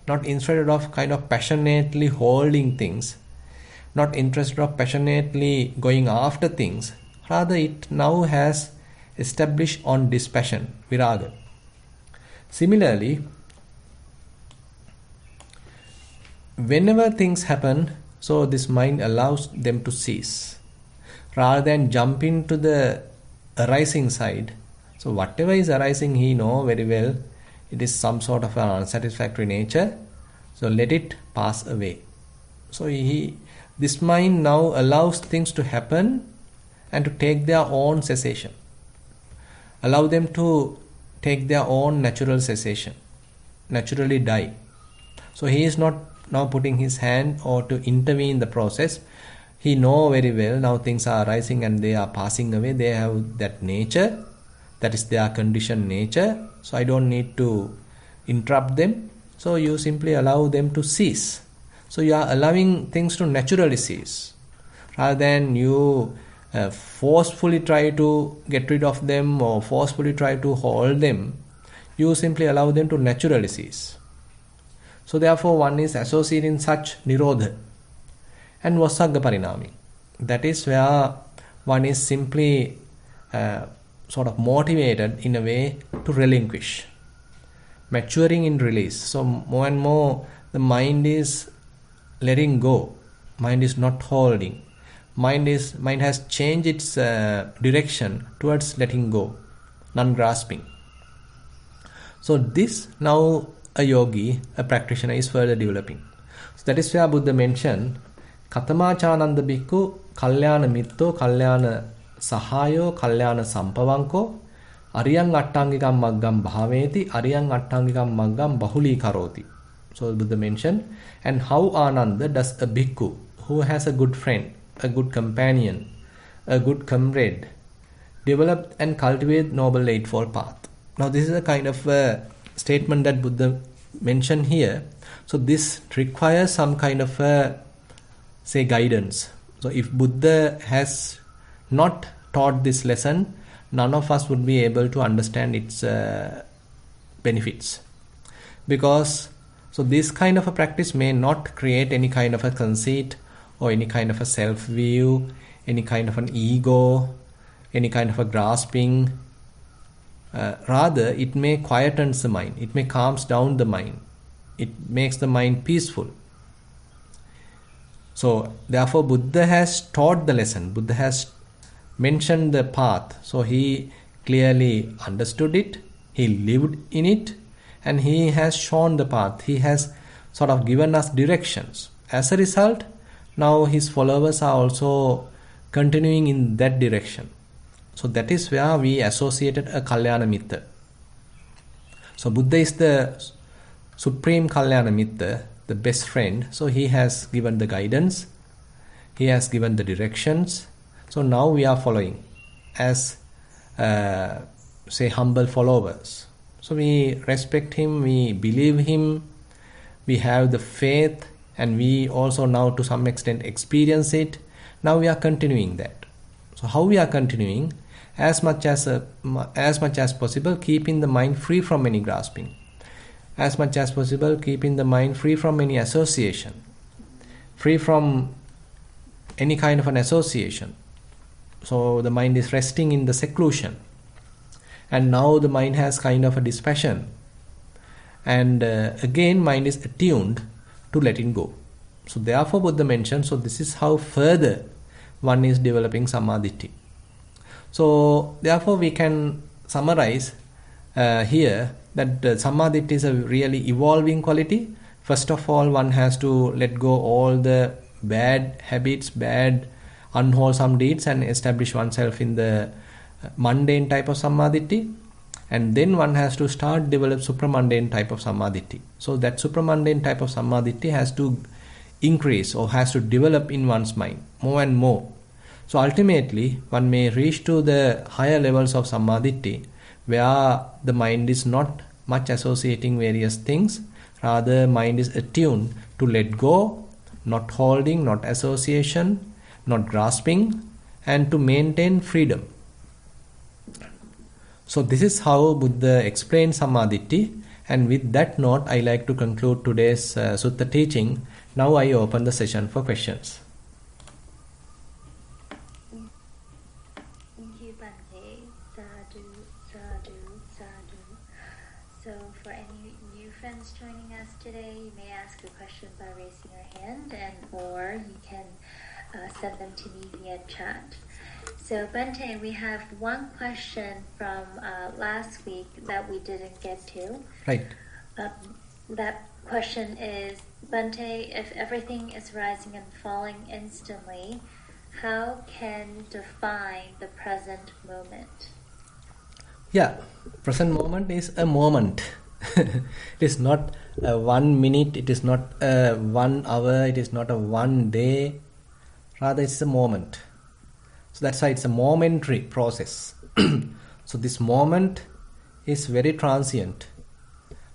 not interested of kind of passionately holding things, not interested of passionately going after things. Rather it now has established on dispassion, viraga. Similarly, whenever things happen, so this mind allows them to cease. Rather than jump into the arising side. So whatever is arising, he knows very well it is some sort of an unsatisfactory nature. So let it pass away. So this mind now allows things to happen and to take their own cessation. Allow them to take their own natural cessation, naturally die. So he is not now putting his hand or to intervene in the process. He knows very well now things are arising and they are passing away. They have that nature, that is their conditioned nature. So I don't need to interrupt them. So you simply allow them to cease. So you are allowing things to naturally cease. Rather than you forcefully try to get rid of them or forcefully try to hold them, you simply allow them to naturally cease. So therefore one is associating such nirodha and vasagga parinami. That is where one is simply sort of motivated in a way to relinquish, maturing in release. So more and more the mind is letting go, mind is not holding, mind has changed its direction towards letting go, non-grasping. So this now a yogi, a practitioner is further developing. So that is where Buddha mentioned Katamachananda bhikkhu kalyana mitto kalyana sahayo kalyana sampavanko ariyang attangikam maggam bhaveti ariyang attangikam maggam bahuli karoti. So Buddha mentioned, and how Ananda does a bhikkhu who has a good friend, a good companion, a good comrade develop and cultivate noble eightfold path. Now this is a kind of statement that Buddha mentioned here. So this requires some kind of say guidance. So if Buddha has not taught this lesson, none of us would be able to understand its benefits. Because so this kind of a practice may not create any kind of a conceit or any kind of a self-view, any kind of an ego, any kind of a grasping. Rather, it may quieten the mind, it may calms down the mind, it makes the mind peaceful. So therefore Buddha has taught the lesson, Buddha has mentioned the path. So he clearly understood it, he lived in it, and he has shown the path. He has sort of given us directions. As a result, now his followers are also continuing in that direction. So that is where we associated a Kalyana Mitra. So Buddha is the supreme Kalyana Mitra, the best friend. So he has given the guidance, he has given the directions. So now we are following as say humble followers. So we respect him, we believe him, we have the faith, and we also now to some extent experience it. Now we are continuing that. So how we are continuing? As much as possible, keeping the mind free from any grasping. As much as possible, keeping the mind free from any association, free from any kind of an association. So the mind is resting in the seclusion, and now the mind has kind of a dispassion, and again mind is attuned to letting go. So therefore Buddha mentioned, so this is how further one is developing Samadhiti. So therefore we can summarize here that Samadhiti is a really evolving quality. First of all, one has to let go all the bad habits, bad unwholesome deeds, and establish oneself in the mundane type of Samadhiti. And then one has to start develop supramundane type of Samadhiti. So that supramundane type of Samadhiti has to increase or has to develop in one's mind more and more. So ultimately one may reach to the higher levels of Samadhiti where the mind is not much associating various things, rather mind is attuned to let go, not holding, not association, not grasping, and to maintain freedom. So this is how Buddha explained Samadhiti, and with that note I like to conclude today's Sutta teaching. Now I open the session for questions. Thank you, Bhante. Sadhu, sadhu, sadhu. So for any new friends joining us today, you may ask a question by raising your hand, or you can send them to me via chat. So Bhante, we have one question from last week that we didn't get to. Right. That question is, Bhante, if everything is rising and falling instantly, how can define the present moment? Yeah, present moment is a moment. It is not 1 minute, it is not 1 hour, it is not a 1 day. Rather, it's a moment. So that's why it's a momentary process. So this moment is very transient.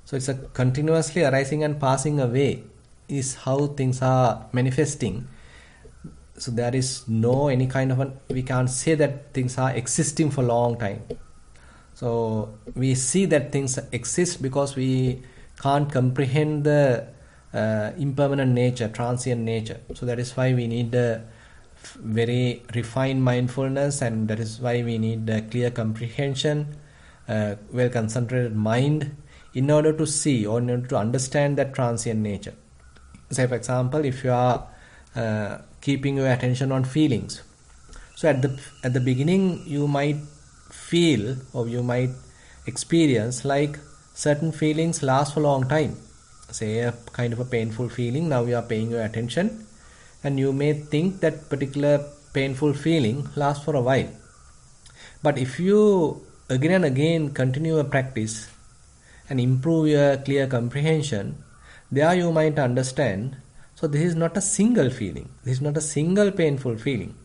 So it's a continuously arising and passing away is how things are manifesting. So there is no any kind of we can't say that things are existing for a long time. So we see that things exist because we can't comprehend the impermanent nature, transient nature. So that is why we need a very refined mindfulness, and that is why we need a clear comprehension, well concentrated mind, in order to see or in order to understand that transient nature. Say for example, if you are keeping your attention on feelings, so at the beginning you might feel or you might experience like certain feelings last for a long time. Say a kind of a painful feeling, now you are paying your attention, and you may think that particular painful feeling lasts for a while. But if you again and again continue a practice and improve your clear comprehension, there you might understand, so this is not a single feeling, this is not a single painful feeling.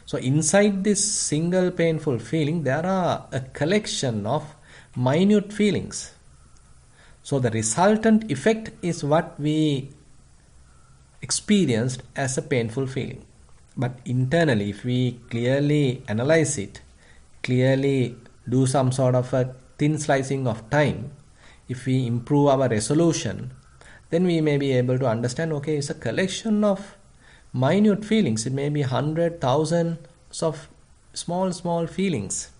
So inside this single painful feeling, there are a collection of minute feelings. So the resultant effect is what we experienced as a painful feeling. But internally, if we clearly analyze it, clearly do some sort of a thin slicing of time, if we improve our resolution, then we may be able to understand, okay, it's a collection of minute feelings. It may be 100,000 of small feelings,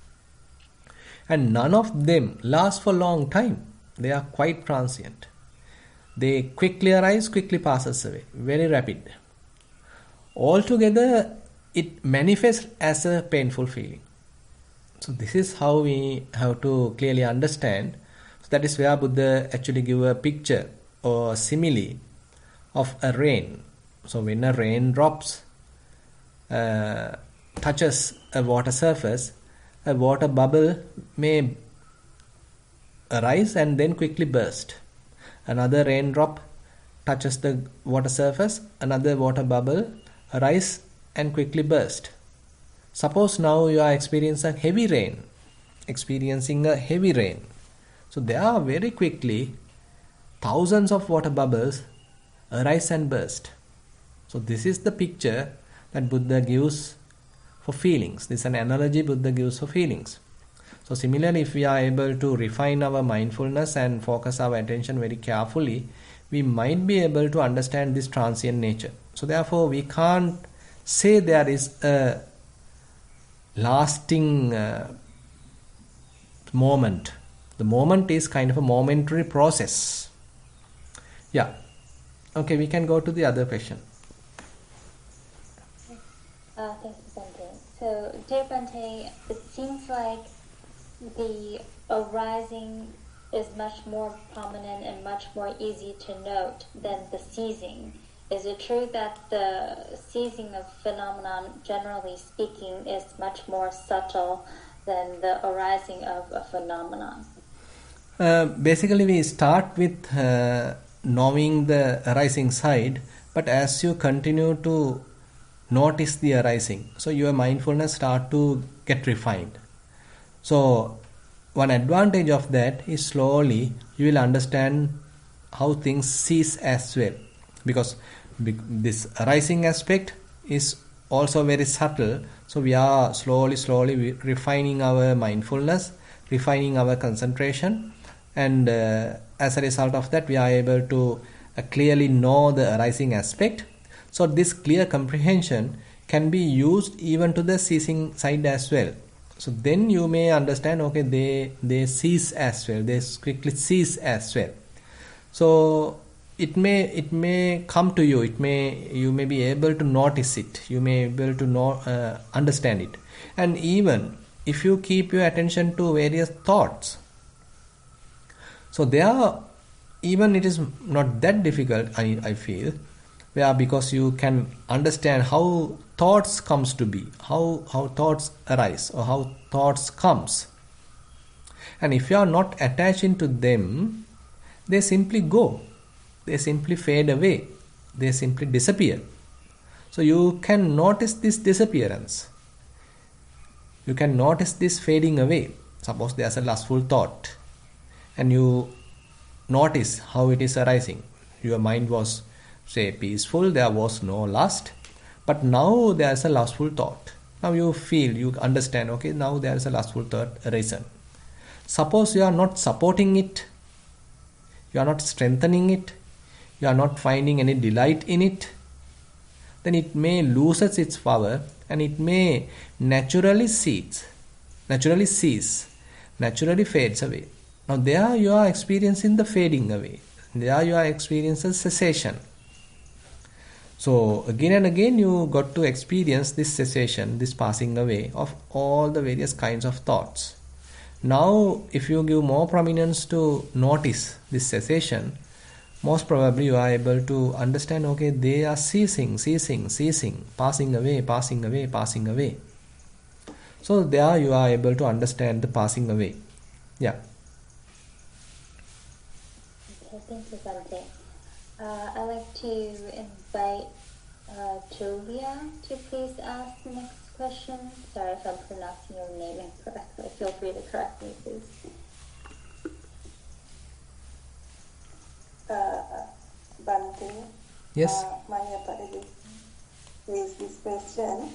and none of them last for a long time. They are quite transient. They quickly arise, quickly passes away, very rapid. Altogether, it manifests as a painful feeling. So this is how we have to clearly understand. So that is where Buddha actually give a picture or simile of a rain. So when a rain drops touches a water surface, a water bubble may arise and then quickly burst. Another raindrop touches the water surface, another water bubble arise and quickly burst. Suppose now you are experiencing a heavy rain. So there are very quickly thousands of water bubbles arise and burst. So this is the picture that Buddha gives for feelings. This is an analogy Buddha gives for feelings. So similarly, if we are able to refine our mindfulness and focus our attention very carefully, we might be able to understand this transient nature. So therefore, we can't say there is a lasting moment. The moment is kind of a momentary process. Yeah. Okay, we can go to the other question. Thank you, Bante. So, dear Bante, it seems like the arising is much more prominent and much more easy to note than the ceasing. Is it true that the ceasing of phenomenon, generally speaking, is much more subtle than the arising of a phenomenon? Basically, we start with knowing the arising side, but as you continue to notice the arising, so your mindfulness start to get refined. So one advantage of that is slowly you will understand how things cease as well, because this arising aspect is also very subtle. So we are slowly refining our mindfulness, refining our concentration, and as a result of that we are able to clearly know the arising aspect. So this clear comprehension can be used even to the ceasing side as well. So then you may understand, okay, they cease as well, they quickly cease as well. So it may come to you, you may be able to notice it, you may be able to understand it. And even if you keep your attention to various thoughts, so there, even it is not that difficult, I feel, because you can understand how thoughts comes to be, how thoughts arise or how thoughts comes. And if you are not attaching to them, they simply go, they simply fade away, they simply disappear. So you can notice this disappearance, you can notice this fading away. Suppose there's a lustful thought and you notice how it is arising. Your mind was, say, peaceful, there was no lust, but now there is a lustful thought. Now you feel, you understand, okay, now there is a lustful thought arisen. Suppose you are not supporting it, you are not strengthening it, you are not finding any delight in it, then it may lose its power and it may naturally cease, naturally fades away. Now there you are experiencing the fading away, there you are experiencing cessation. So again and again you got to experience this cessation, this passing away of all the various kinds of thoughts. Now if you give more prominence to notice this cessation, most probably you are able to understand, okay, they are ceasing, passing away. So there you are able to understand the passing away. Yeah. Okay, thank you, Bante. I'd like to invite Julia to please ask the next question. Sorry if I'm pronouncing your name incorrectly. Feel free to correct me, please. Bante, Yes. my apologies. Is this question?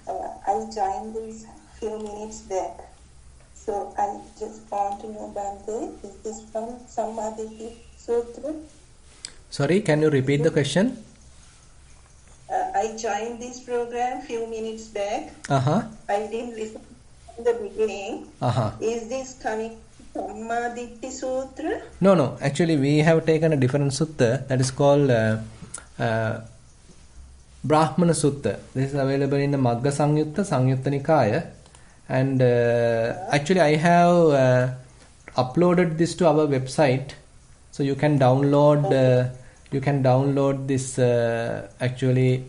I joined this few minutes back, so I just want to know, Bante, is this from Samadhiti Sutra? Sorry, can you repeat the question? I joined this program few minutes back. I didn't listen in the beginning. Is this coming from Samadhiti Sutra? No. Actually, we have taken a different sutta that is called Brahmana Sutta. This is available in the Magga Sangyutta Nikaya, And actually I have uploaded this to our website, so you can download this actually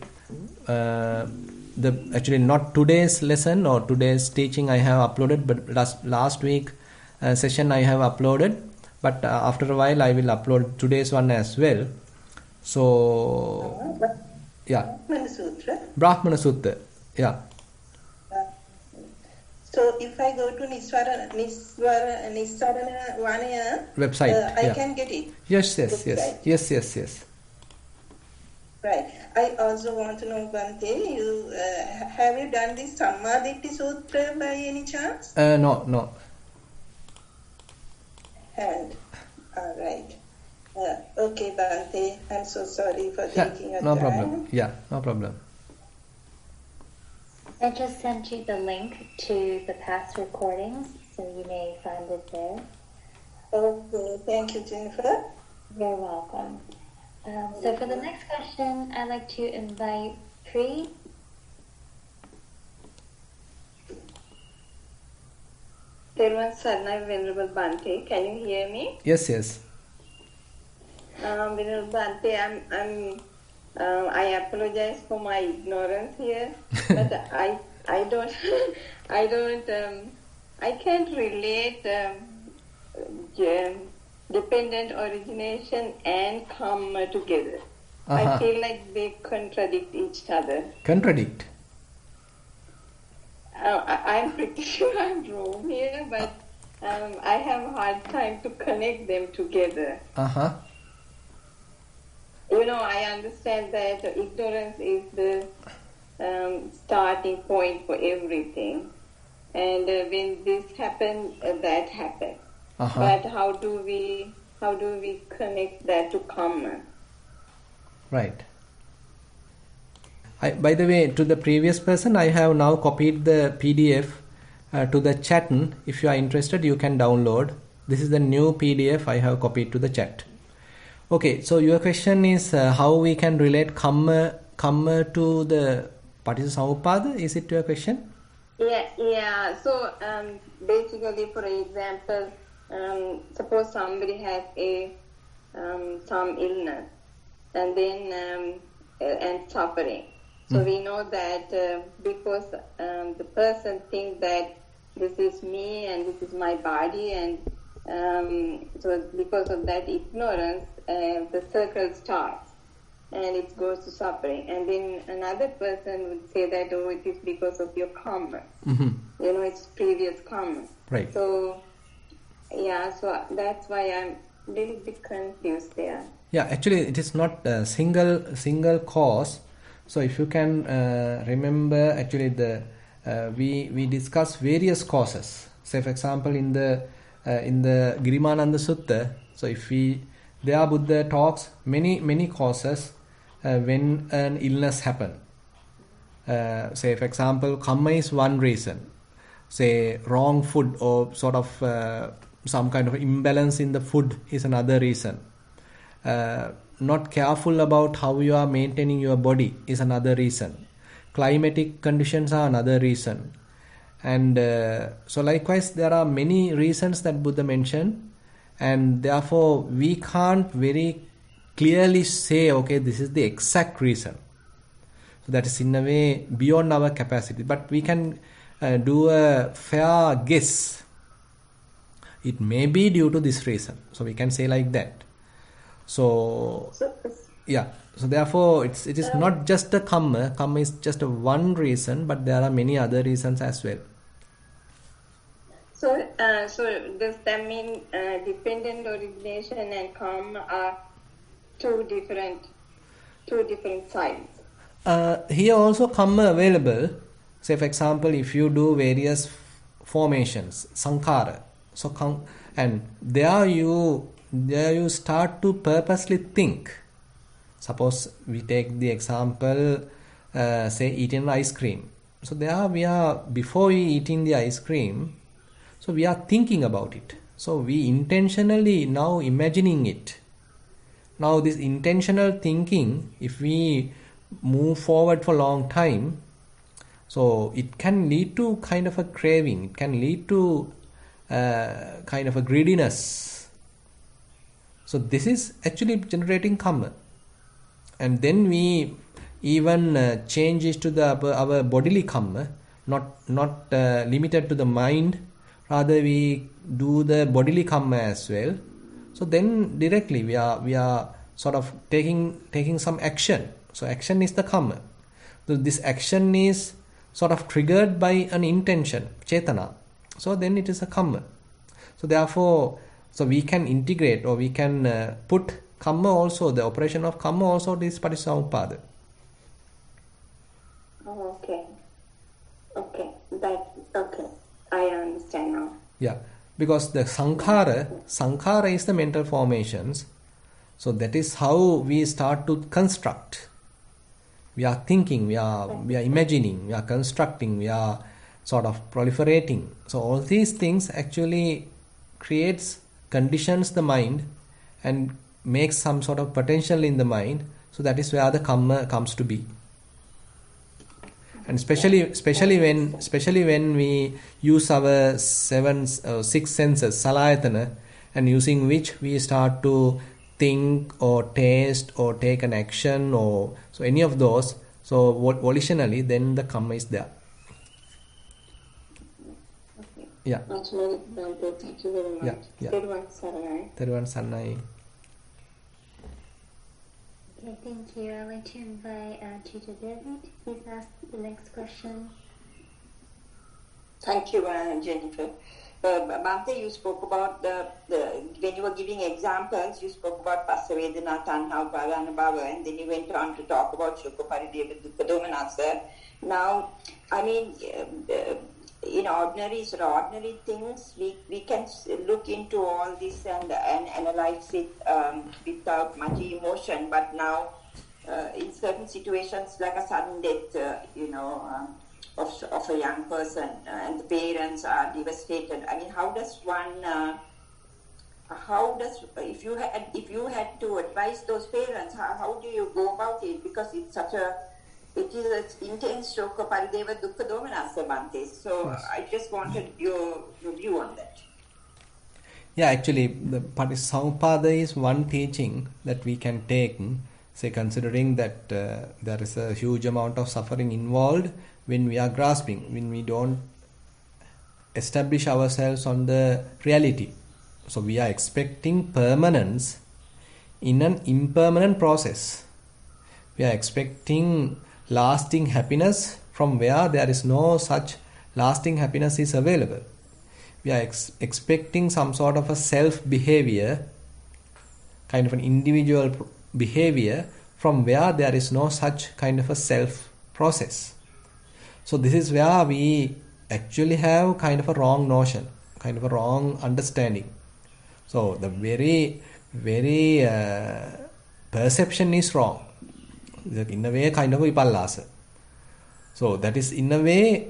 not today's lesson or today's teaching I have uploaded, but last week session I have uploaded, but after a while I will upload today's one as well. So yeah, Brahmana Sutta. Yeah. So if I go to Nissarana Vanaya website, I can get it. Yes. Right. I also want to know, Bhante, have you done this Samadhiti Sutra by any chance? No. Haven't. All right. Okay, Bhante. I'm so sorry for taking your no time. problem. Yeah, no problem. I just sent you the link to the past recordings, so you may find it there. Okay, thank you, Jennifer. You're welcome. So for the next question, I'd like to invite Pri. Thero Sarnai, Venerable Bhante, can you hear me? Yes. Venerable Bhante, I apologize for my ignorance here, but I can't relate dependent origination and karma together. I feel like they contradict each other. Contradict? I'm pretty sure I'm wrong here, but I have a hard time to connect them together. I understand that ignorance is the starting point for everything, and when this happens, that happens. But how do we connect that to karma? Right. By the way, to the previous person, I have now copied the PDF to the chat. If you are interested, you can download. This is the new PDF I have copied to the chat. Okay, so your question is how we can relate karma to the Paticcasamuppada? Is it your question? Yeah. So basically, for example, suppose somebody has some illness and then and suffering. So we know that because the person thinks that this is me and this is my body, and so because of that ignorance, the circle starts and it goes to suffering. And then another person would say that, oh, it is because of your karma. It's previous karma. Right. So, yeah, so that's why I'm a little bit confused there. Yeah, actually it is not a single cause. So if you can remember, actually we discuss various causes. Say for example in the Girimananda Sutta, so there Buddha talks many causes when an illness happen. Say for example, karma is one reason. Say wrong food or sort of some kind of imbalance in the food is another reason. Not careful about how you are maintaining your body is another reason. Climatic conditions are another reason. And so likewise there are many reasons that Buddha mentioned, and therefore we can't very clearly say, okay, this is the exact reason. So that is in a way beyond our capacity, but we can do a fair guess. It may be due to this reason, so we can say like that. So yeah, so therefore it is not just a karma is just one reason, but there are many other reasons as well. So does that mean dependent origination and karma are two different sides? Here also karma available. Say for example, if you do various formations, sankhara, so and there you start to purposely think. Suppose we take the example, say eating ice cream. So there we are, before we eating the ice cream, so we are thinking about it. So we intentionally now imagining it. Now this intentional thinking, if we move forward for a long time, So it can lead to kind of a craving. It can lead to kind of a greediness. So this is actually generating karma. And then we even change it to our bodily karma, not limited to the mind. Rather, we do the bodily karma as well. So then directly we are sort of taking some action. So action is the karma. So this action is sort of triggered by an intention, cetana. So then it is a karma. So therefore, so we can integrate, or we can put karma also, the operation of karma also, this Patissamuppada. Oh, okay. Okay. I understand now. Yeah, because the sankhara is the mental formations. So that is how we start to construct. We are thinking, we are imagining, we are constructing, we are sort of proliferating. So all these things actually conditions the mind and makes some sort of potential in the mind. So that is where the karma comes to be. And especially when we use our six senses, salayatana, and using which we start to think or taste or take an action, or so any of those, so volitionally, then the karma is there. Okay. Yeah. Thank you very much. Yeah. Theruvan Saranai. Okay, thank you. I'd like to invite Tita Devi to please ask the next question. Thank you, Jennifer. Bhante, you spoke about when you were giving examples, you spoke about Passa Vedana, Tanha, Upadana Bhava, and then you went on to talk about Sukha Parideva Dukkha Domanassa. Now, I mean, in ordinary things, we can look into all this and analyze it without much emotion. But now, in certain situations, like a sudden death, of a young person, and the parents are devastated. I mean, if you had to advise those parents, how do you go about it? Because it is an intense shoka parideva dukkha domanassa, Bhante. So yes. I just wanted your view on that. Yeah, actually, the Patissamuppada is one teaching that we can take, say, considering that there is a huge amount of suffering involved when we are grasping, when we don't establish ourselves on the reality. So we are expecting permanence in an impermanent process. We are expecting lasting happiness from where there is no such lasting happiness is available. We are expecting some sort of a self-behavior, kind of an individual behavior from where there is no such kind of a self-process. So this is where we actually have kind of a wrong notion, kind of a wrong understanding. So the very perception is wrong. In a way, kind of vipallasa. So that is, in a way,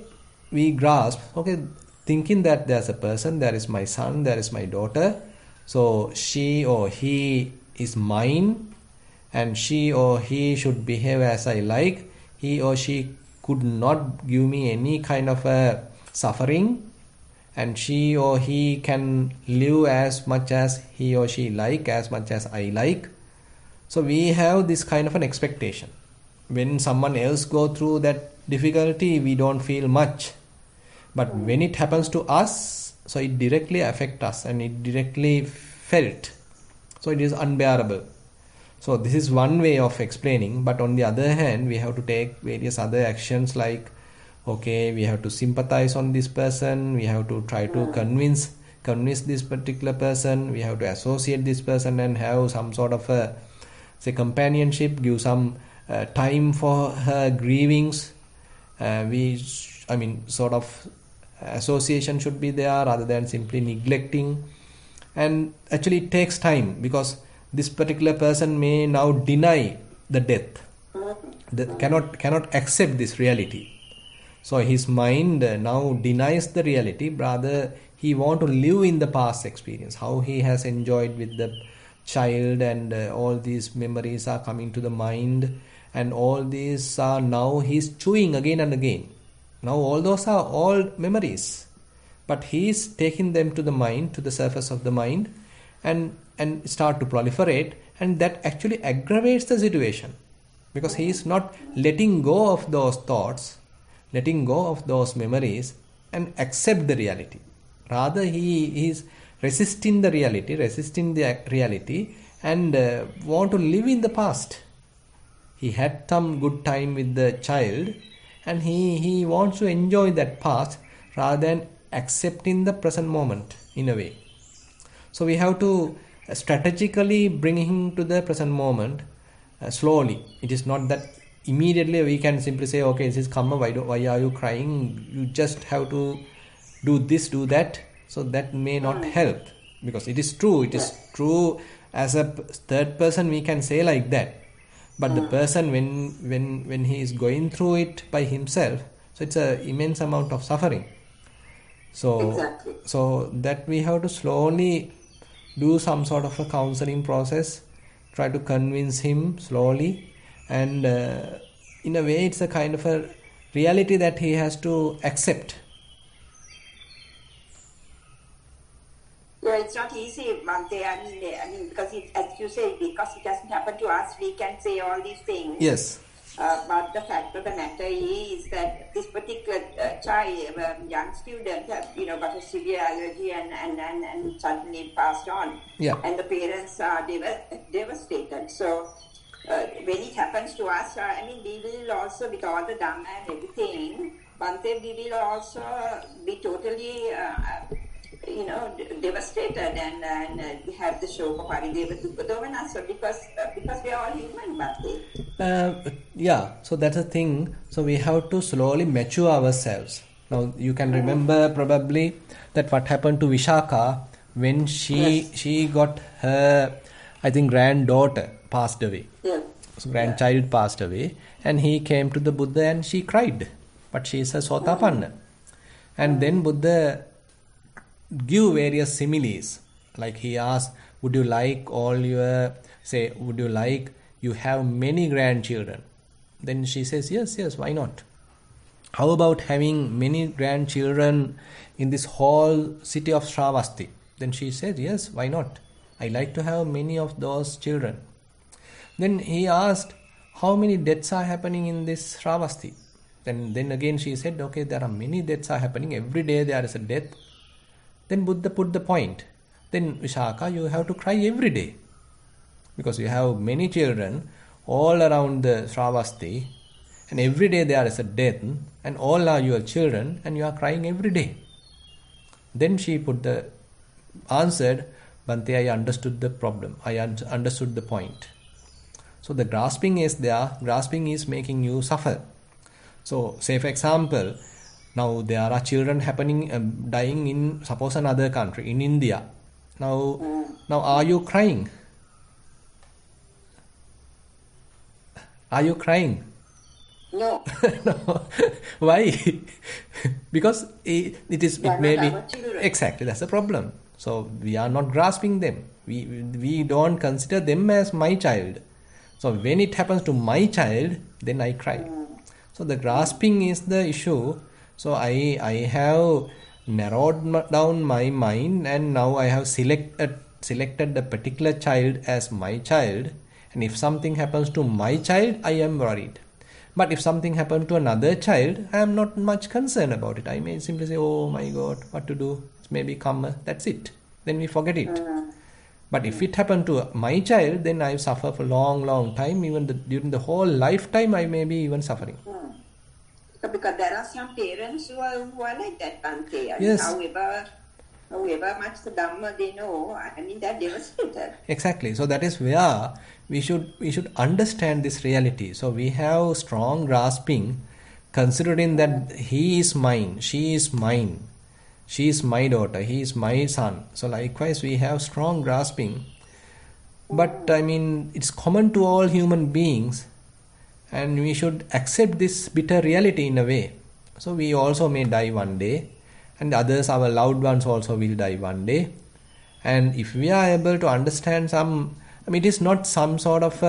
we grasp, okay, thinking that there's a person, there is my son, there is my daughter. So she or he is mine, and she or he should behave as I like. He or she could not give me any kind of a suffering, and she or he can live as much as he or she like, as much as I like. So we have this kind of an expectation. When someone else go through that difficulty, we don't feel much. But when it happens to us, so it directly affects us and it directly felt. So it is unbearable. So this is one way of explaining. But on the other hand, we have to take various other actions like, okay, we have to sympathize on this person. We have to try to convince this particular person. We have to associate this person and have some sort of a, say, companionship, give some time for her grievings. Sort of association should be there rather than simply neglecting. And actually it takes time, because this particular person may now deny the death, cannot accept this reality. So his mind now denies the reality. Rather, he want to live in the past experience, how he has enjoyed with the child, and all these memories are coming to the mind, and all these are now he's chewing again and again. Now all those are all memories. But he is taking them to the mind, to the surface of the mind, and start to proliferate, and that actually aggravates the situation. Because he is not letting go of those thoughts, letting go of those memories, and accept the reality. Rather, he is resisting the reality, and want to live in the past. He had some good time with the child, and he wants to enjoy that past rather than accepting the present moment in a way. So we have to strategically bring him to the present moment slowly. It is not that immediately we can simply say, okay, this is karma, why are you crying? You just have to do this, do that. So that may not help, because it is true as a third person we can say like that. But the person, when he is going through it by himself, so it's an immense amount of suffering. So that we have to slowly do some sort of a counseling process, try to convince him slowly, and in a way it's a kind of a reality that he has to accept. Yeah, it's not easy, Bhante. I mean, because as you say, because it doesn't happen to us, we can say all these things. Yes. But the fact of the matter is that this particular child, young student, got a severe allergy and suddenly passed on. Yeah. And the parents are devastated. So when it happens to us, we will also, with all the Dhamma and everything, Bhante, we will also be totally devastated and have the shoka parideva dukkha domanassa because we are all human, Bhante. Yeah, so that's the thing. So we have to slowly mature ourselves. Now you can remember probably that what happened to Vishaka when she got her, I think, granddaughter passed away. Yeah. So grandchild passed away, and he came to the Buddha and she cried, but she is a Sotapanna. And then Buddha give various similes, like he asked, would you like you have many grandchildren? Then she says, yes, why not? How about having many grandchildren in this whole city of Shravasti? Then she said, yes, why not? I like to have many of those children. Then he asked, how many deaths are happening in this Shravasti? Then again she said, okay, there are many deaths are happening. Every day there is a death. Then Buddha put the point. Then Vishaka, you have to cry every day. Because you have many children all around the Shravasti, and every day there is a death, and all are your children, and you are crying every day. Then she answered, Bhante, I understood the problem. I understood the point. So the grasping is there. Grasping is making you suffer. So say for example, now there are children dying in, suppose, another country, in India. Now are you crying? Are you crying? No. No. Why? Because it may be exactly, that's the problem. So we are not grasping them. We don't consider them as my child. So when it happens to my child, then I cry. So the grasping is the issue. So I have narrowed down my mind, and now I have selected a particular child as my child. And if something happens to my child, I am worried. But if something happened to another child, I am not much concerned about it. I may simply say, oh my God, what to do? It's maybe karma. That's it. Then we forget it. But if it happened to my child, then I suffer for a long time. Even during the whole lifetime, I may be even suffering. Because there are some parents who are like that, Bhante. Yes. However much the Dhamma they know, they're devastated. Exactly. So that is where we should understand this reality. So we have strong grasping, considering that he is mine, she is mine, she is my daughter, he is my son. So likewise we have strong grasping. But it's common to all human beings, and we should accept this bitter reality in a way. So we also may die one day, and others, our loved ones, also will die one day. And if we are able to understand it is not some sort of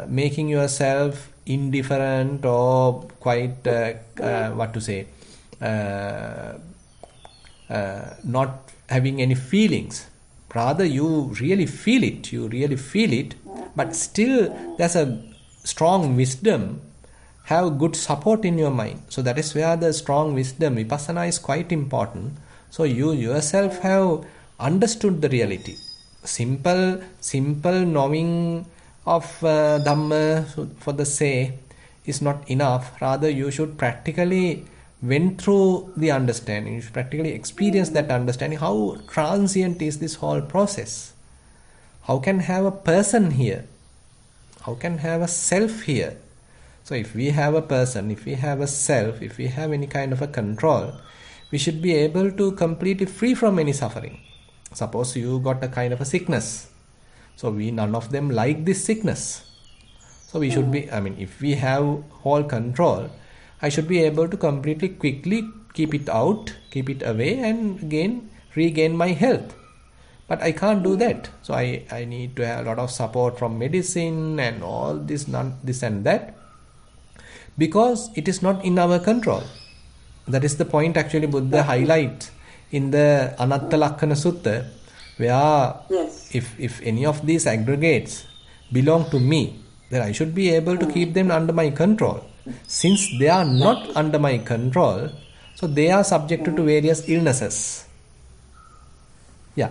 making yourself indifferent or quite, what to say, not having any feelings. Rather, you really feel it, but still there's a strong wisdom, have good support in your mind. So that is where the strong wisdom, Vipassana, is quite important. So you yourself have understood the reality. Simple knowing of Dhamma for the say is not enough. Rather, you should practically went through the understanding. You should practically experience that understanding. How transient is this whole process? How can have a person here? How can have a self here? So if we have a person, if we have a self, if we have any kind of a control, we should be able to completely free from any suffering. Suppose you got a kind of a sickness. So we none of them like this sickness. So we should be, if we have whole control, I should be able to completely quickly keep it out, keep it away, and again regain my health. But I can't do that. So I need to have a lot of support from medicine and all this, this and that, because it is not in our control. That is the point actually Buddha highlights in the Anatta Lakkana Sutta, where if any of these aggregates belong to me, then I should be able to keep them under my control. Since they are not under my control, so they are subjected to various illnesses. Yeah.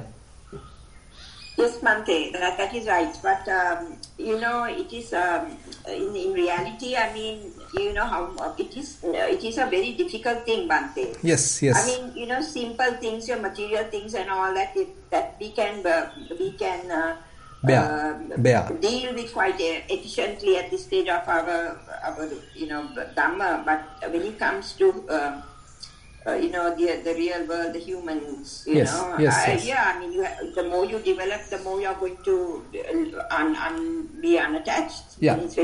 Yes, Bhante, that is right. But, it is, in reality, how it is a very difficult thing, Bhante. Yes. Simple things, your material things and all that, that we can deal with quite efficiently at this stage of our Dhamma. But when it comes to the real world, the humans, the more you develop, the more you are going to be unattached. Yeah. It's a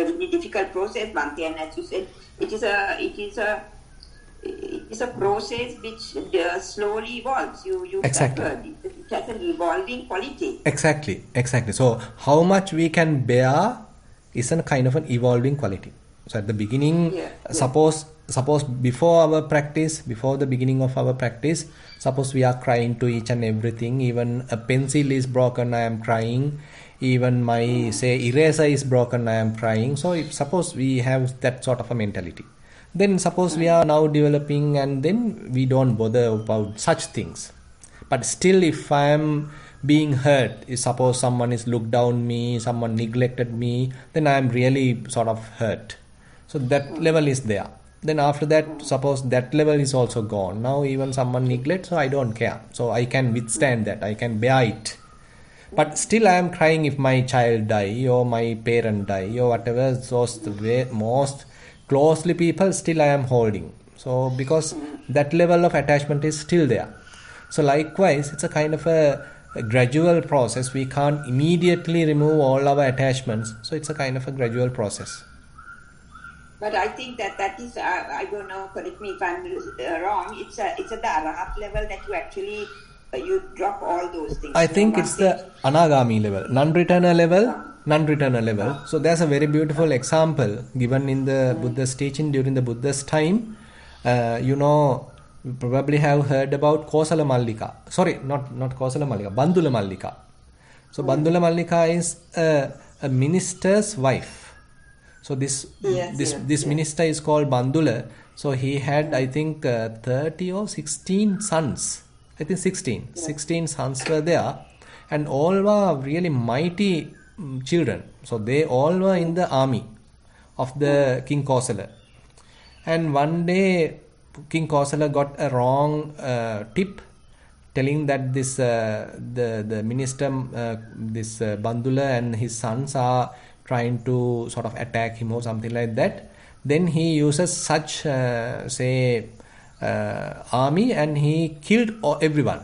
really difficult process, Bhante, and as you said, it is a process which slowly evolves. Exactly. It has an evolving quality. Exactly. So how much we can bear is a kind of an evolving quality. So at the beginning, suppose before the beginning of our practice, suppose we are crying to each and everything. Even a pencil is broken, I am crying. Even my eraser is broken, I am crying. So suppose we have that sort of a mentality, then suppose we are now developing, and then we don't bother about such things. But still, if I am being hurt, if suppose someone is looked down me, someone neglected me, then I am really sort of hurt. So that level is there. Then after that, suppose that level is also gone. Now even someone neglects, so I don't care. So I can withstand that. I can bear it. But still I am crying if my child die or my parent die or whatever. Those the most closely people, still I am holding. So because that level of attachment is still there. So likewise, it's a kind of a gradual process. We can't immediately remove all our attachments. So it's a kind of a gradual process. But I think that is, I don't know, correct me if I'm wrong, it's at the Arahat level that you actually, you drop all those things. I think it's the Anagami level, non-returner level. So there's a very beautiful example given in the Buddha's teaching during the Buddha's time. You probably have heard about Kosala Mallika. Sorry, not Kosala Mallika, Bandula Mallika. So Bandula Mallika is a minister's wife. So this minister is called Bandula. So he had, I think, 30 or 16 sons. I think 16 sons were there, and all were really mighty children. So they all were in the army of the King Kosala. And one day King Kosala got a wrong tip, telling that this the minister, this Bandula and his sons are trying to sort of attack him or something like that. Then he uses such army, and he killed everyone.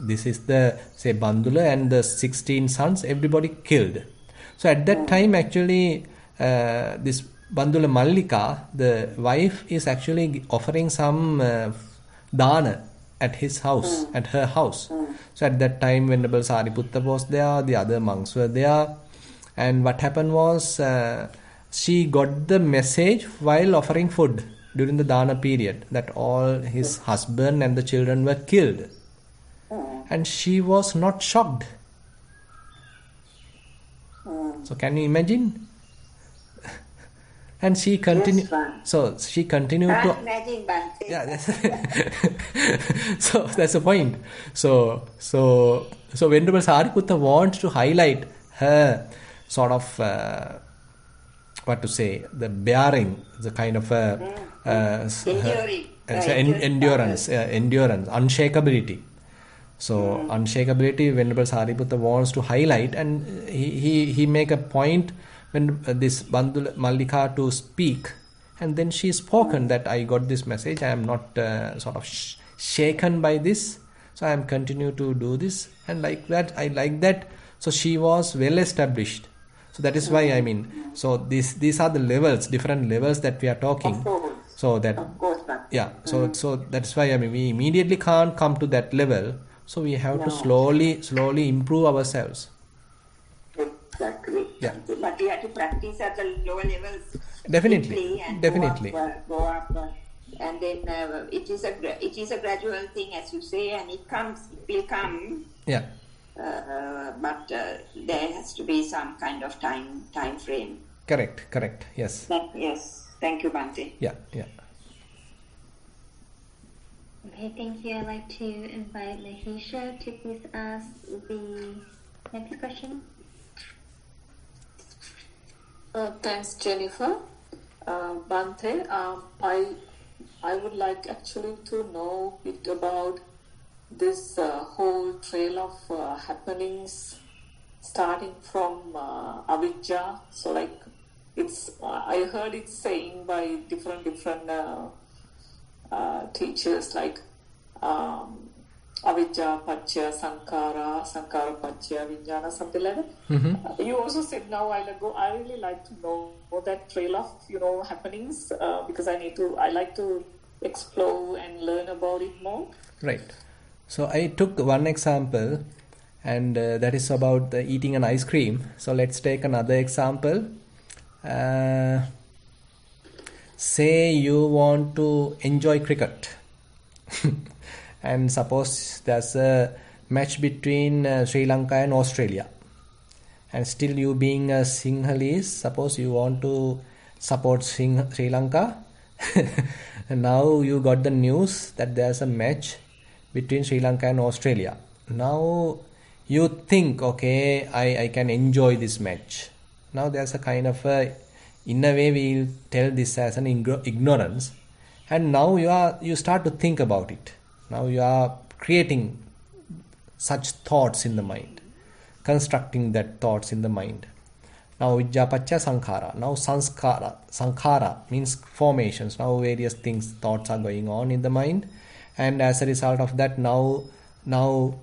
This is the Bandula and the 16 sons, everybody killed. So at that time actually this Bandula Mallika, the wife, is actually offering some dana at his house, at her house. So at that time Venerable Sariputta was there, the other monks were there. And what happened was she got the message while offering food during the dana period that all his husband and the children were killed. And she was not shocked. So can you imagine? And she continued. So she continued to. Imagine, Bhante. Yeah, so that's the point. So Venerable Sariputta wants to highlight her sort of what to say, the bearing, the kind of endurance, unshakability. So unshakability, Venerable Sariputta wants to highlight, and he make a point when this Bandhu Mallika to speak, and then she spoken that I got this message, I am not sort of shaken by this, so I am continue to do this, and like that, I like that. So she was well established. So that is why I mean, so these are the levels, different levels that we are talking. So that, yeah, so that's why I mean, we immediately can't come to that level. So we have to slowly improve ourselves. Exactly. Yeah. But we have to practice at the lower levels. Definitely. And Definitely. Go up, and then it is a gradual thing, as you say, and it will come. Yeah. But there has to be some kind of time frame. Correct. Yes. Yes. Thank you, Bhante. Yeah. Okay, thank you. I'd like to invite Mahisha to please ask the next question. Thanks, Jennifer. Bhante, I would like actually to know a bit about this whole trail of happenings starting from avijja. So like it's I heard it saying by different teachers like avijja pacchaya sankhara pacchaya vijnana, something like that. You also said now a while ago, I really like to know that trail of happenings because I like to explore and learn about it more. Right. So I took one example, and that is about eating an ice cream. So let's take another example. Say you want to enjoy cricket. And suppose there's a match between Sri Lanka and Australia, and still you being a Sinhalese, suppose you want to support Sri Lanka. And now you got the news that there's a match between Sri Lanka and Australia. Now you think, okay, I can enjoy this match. Now there's a kind of in a way we'll tell this as an ignorance, and now you start to think about it. Now you are creating such thoughts in the mind, constructing that thoughts in the mind. Now vijjapaccha sankhara. Now sankhara means formations. Now various thoughts are going on in the mind, and as a result of that, now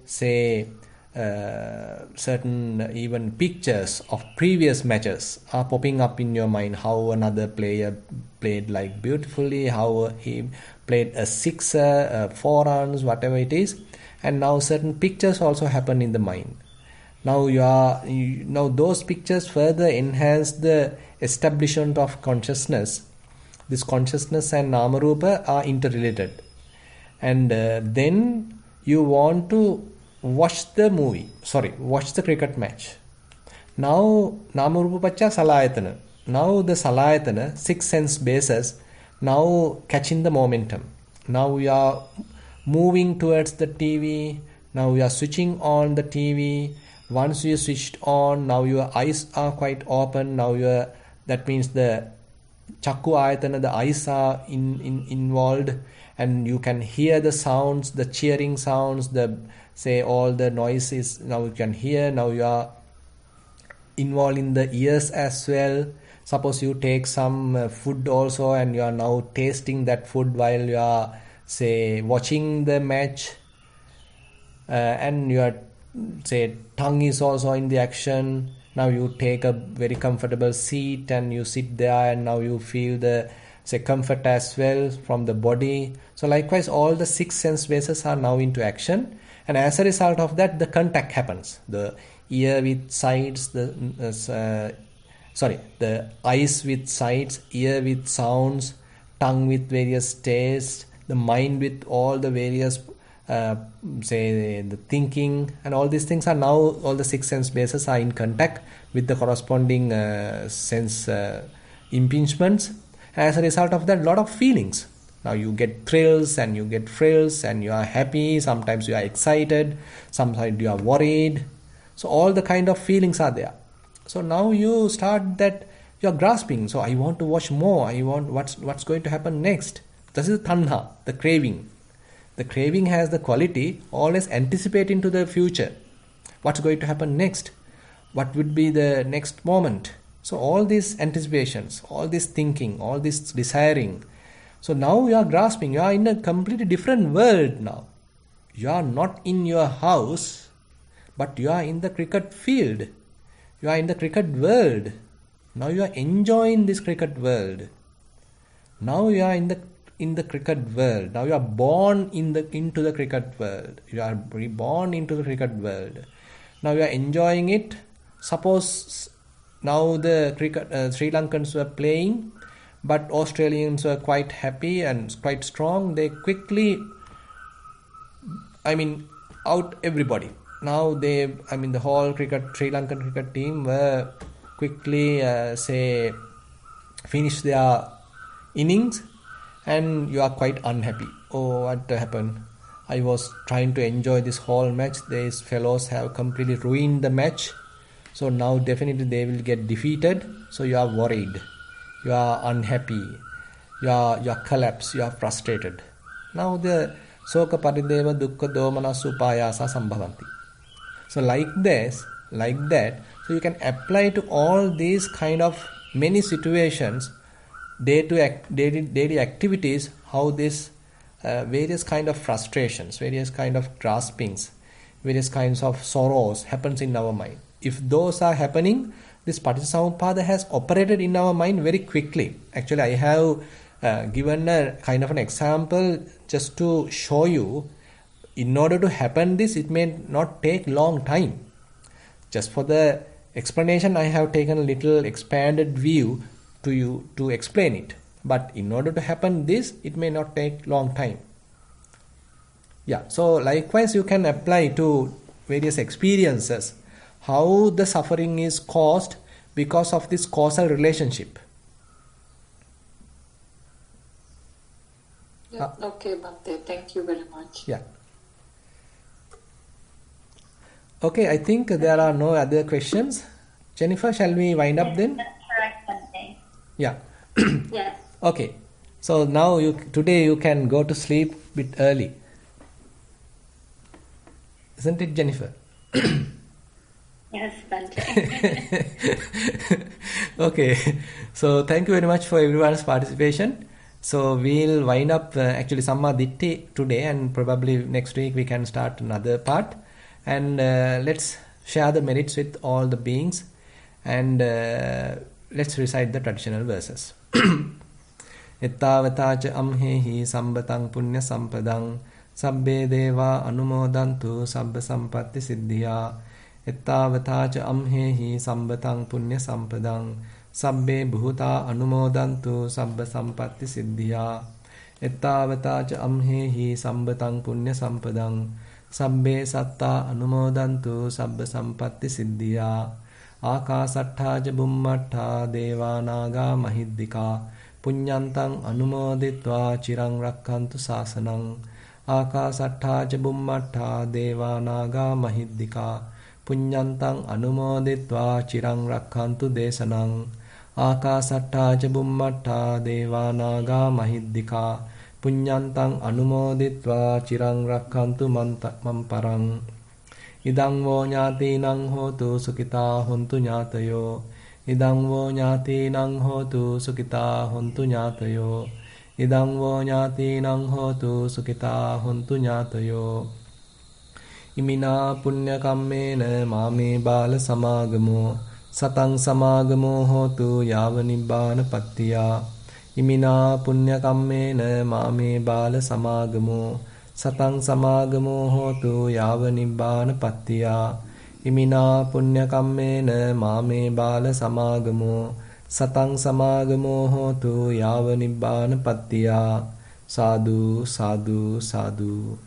say certain even pictures of previous matches are popping up in your mind. How another player played like beautifully, how he played a sixer, 4 runs, whatever it is, and now certain pictures also happen in the mind. Now now those pictures further enhance the establishment of consciousness. This consciousness and nama rupa are interrelated, and then you want to watch the cricket match. Now nama rupa paccha salayatana. Now the salayatana, 6 sense bases, now catching the momentum. Now we are moving towards the TV. Now we are switching on the TV. Once you switched on, now your eyes are quite open. Now that means the chakku ayatana, the eyes are involved, and you can hear the sounds, the cheering sounds, all the noises. Now you can hear. Now you are involved in the ears as well. Suppose you take some food also, and you are now tasting that food while you are watching the match, and your tongue is also in the action. Now you take a very comfortable seat and you sit there, and now you feel the comfort as well from the body. So likewise, all the 6 sense bases are now into action, and as a result of that, the contact happens. The ear with sides, the the eyes with sights, ear with sounds, tongue with various tastes, the mind with all the various say the thinking, and all these things are now, all the six sense bases are in contact with the corresponding sense impingements. As a result of that, a lot of feelings. Now you get thrills and you get frills, and you are happy, sometimes you are excited, sometimes you are worried. So all the kind of feelings are there. So now you start that you are grasping. So I want to watch more. I want what's going to happen next. This is tanha, the craving. The craving has the quality always anticipating to the future. What's going to happen next? What would be the next moment? So all these anticipations, all this thinking, all this desiring. So now you are grasping. You are in a completely different world now. You are not in your house, but you are in the cricket field. You are in the cricket world. Now you are enjoying this cricket world. Now you are in the cricket world. Now you are born into the cricket world. You are reborn into the cricket world. Now you are enjoying it. Suppose now the cricket Sri Lankans were playing, but Australians were quite happy and quite strong. They quickly, out everybody. Now the whole Sri Lankan cricket team were quickly finish their innings, and you are quite unhappy. Oh, what happened? I was trying to enjoy this whole match. These fellows have completely ruined the match. So now definitely they will get defeated. So you are worried. You are unhappy. You are collapsed. You are frustrated. Now the soka parideva dukkha domana supayasa sambhavanti. So like that, so you can apply to all these kind of many situations, daily activities, how this various kind of frustrations, various kind of graspings, various kinds of sorrows happens in our mind. If those are happening, this Paticcasamuppada has operated in our mind very quickly. Actually, I have given a kind of an example just to show you. In order to happen this, it may not take long time. Just for the explanation, I have taken a little expanded view to you to explain it. But in order to happen this, it may not take long time. Yeah, so likewise you can apply to various experiences how the suffering is caused because of this causal relationship. Yeah, okay, Bhante, thank you very much. Yeah. Okay, I think there are no other questions. Jennifer, shall we wind up then? That's correct, Bhante. Yeah. Yes. Okay. So now today you can go to sleep a bit early. Isn't it, Jennifer? Yes, Bhante. Okay. So thank you very much for everyone's participation. So we'll wind up actually Samadhiti today, and probably next week we can start another part. And let's share the merits with all the beings, and let's recite the traditional verses. Ettavataca amhehi sambatang punya sampadang sabbe deva anumodantu sabba sampatti siddhya. Ettavataca amhehi sambatang punya sampadang sabbe bhuta anumodantu sabba sampatti siddhya. Ettavataca amhehi sambatang punya sampadang sabbe satta anumodantu sabba sampatti siddhya. Akasattha ca bummattha deva naga mahiddika punyantang anumoditva chirang rakkantu sasanang. Akasattha ca bummattha deva naga mahiddika punyantang anumoditva chirang rakkantu desanang. Akasattha ca bummattha deva naga mahiddika punyantang anumoditva chirang rakkantu mamparang. Idang vo ñātīnaṃ hotu sukitā hontu ñātayo. Idang vo ñātīnaṃ hotu sukitā hontu ñātayo. Idang vo ñātīnaṃ hotu sukitā hontu ñātayo. Imina punya kammena māme bāla samāgamo satang samāgamo hotu yāva nibbāna pattiya. Imina punya kammena māme bāla samāgamo satang samāgamo hotu yāva nibbāna pattiya. ඉමිනා පුඤ්ඤ කම්මේන මාමේ බාල සමාගමෝ සතං සමාගමෝ හෝතු යාව නිබ්බාන පත්තියා. සාදු සාදු සාදු.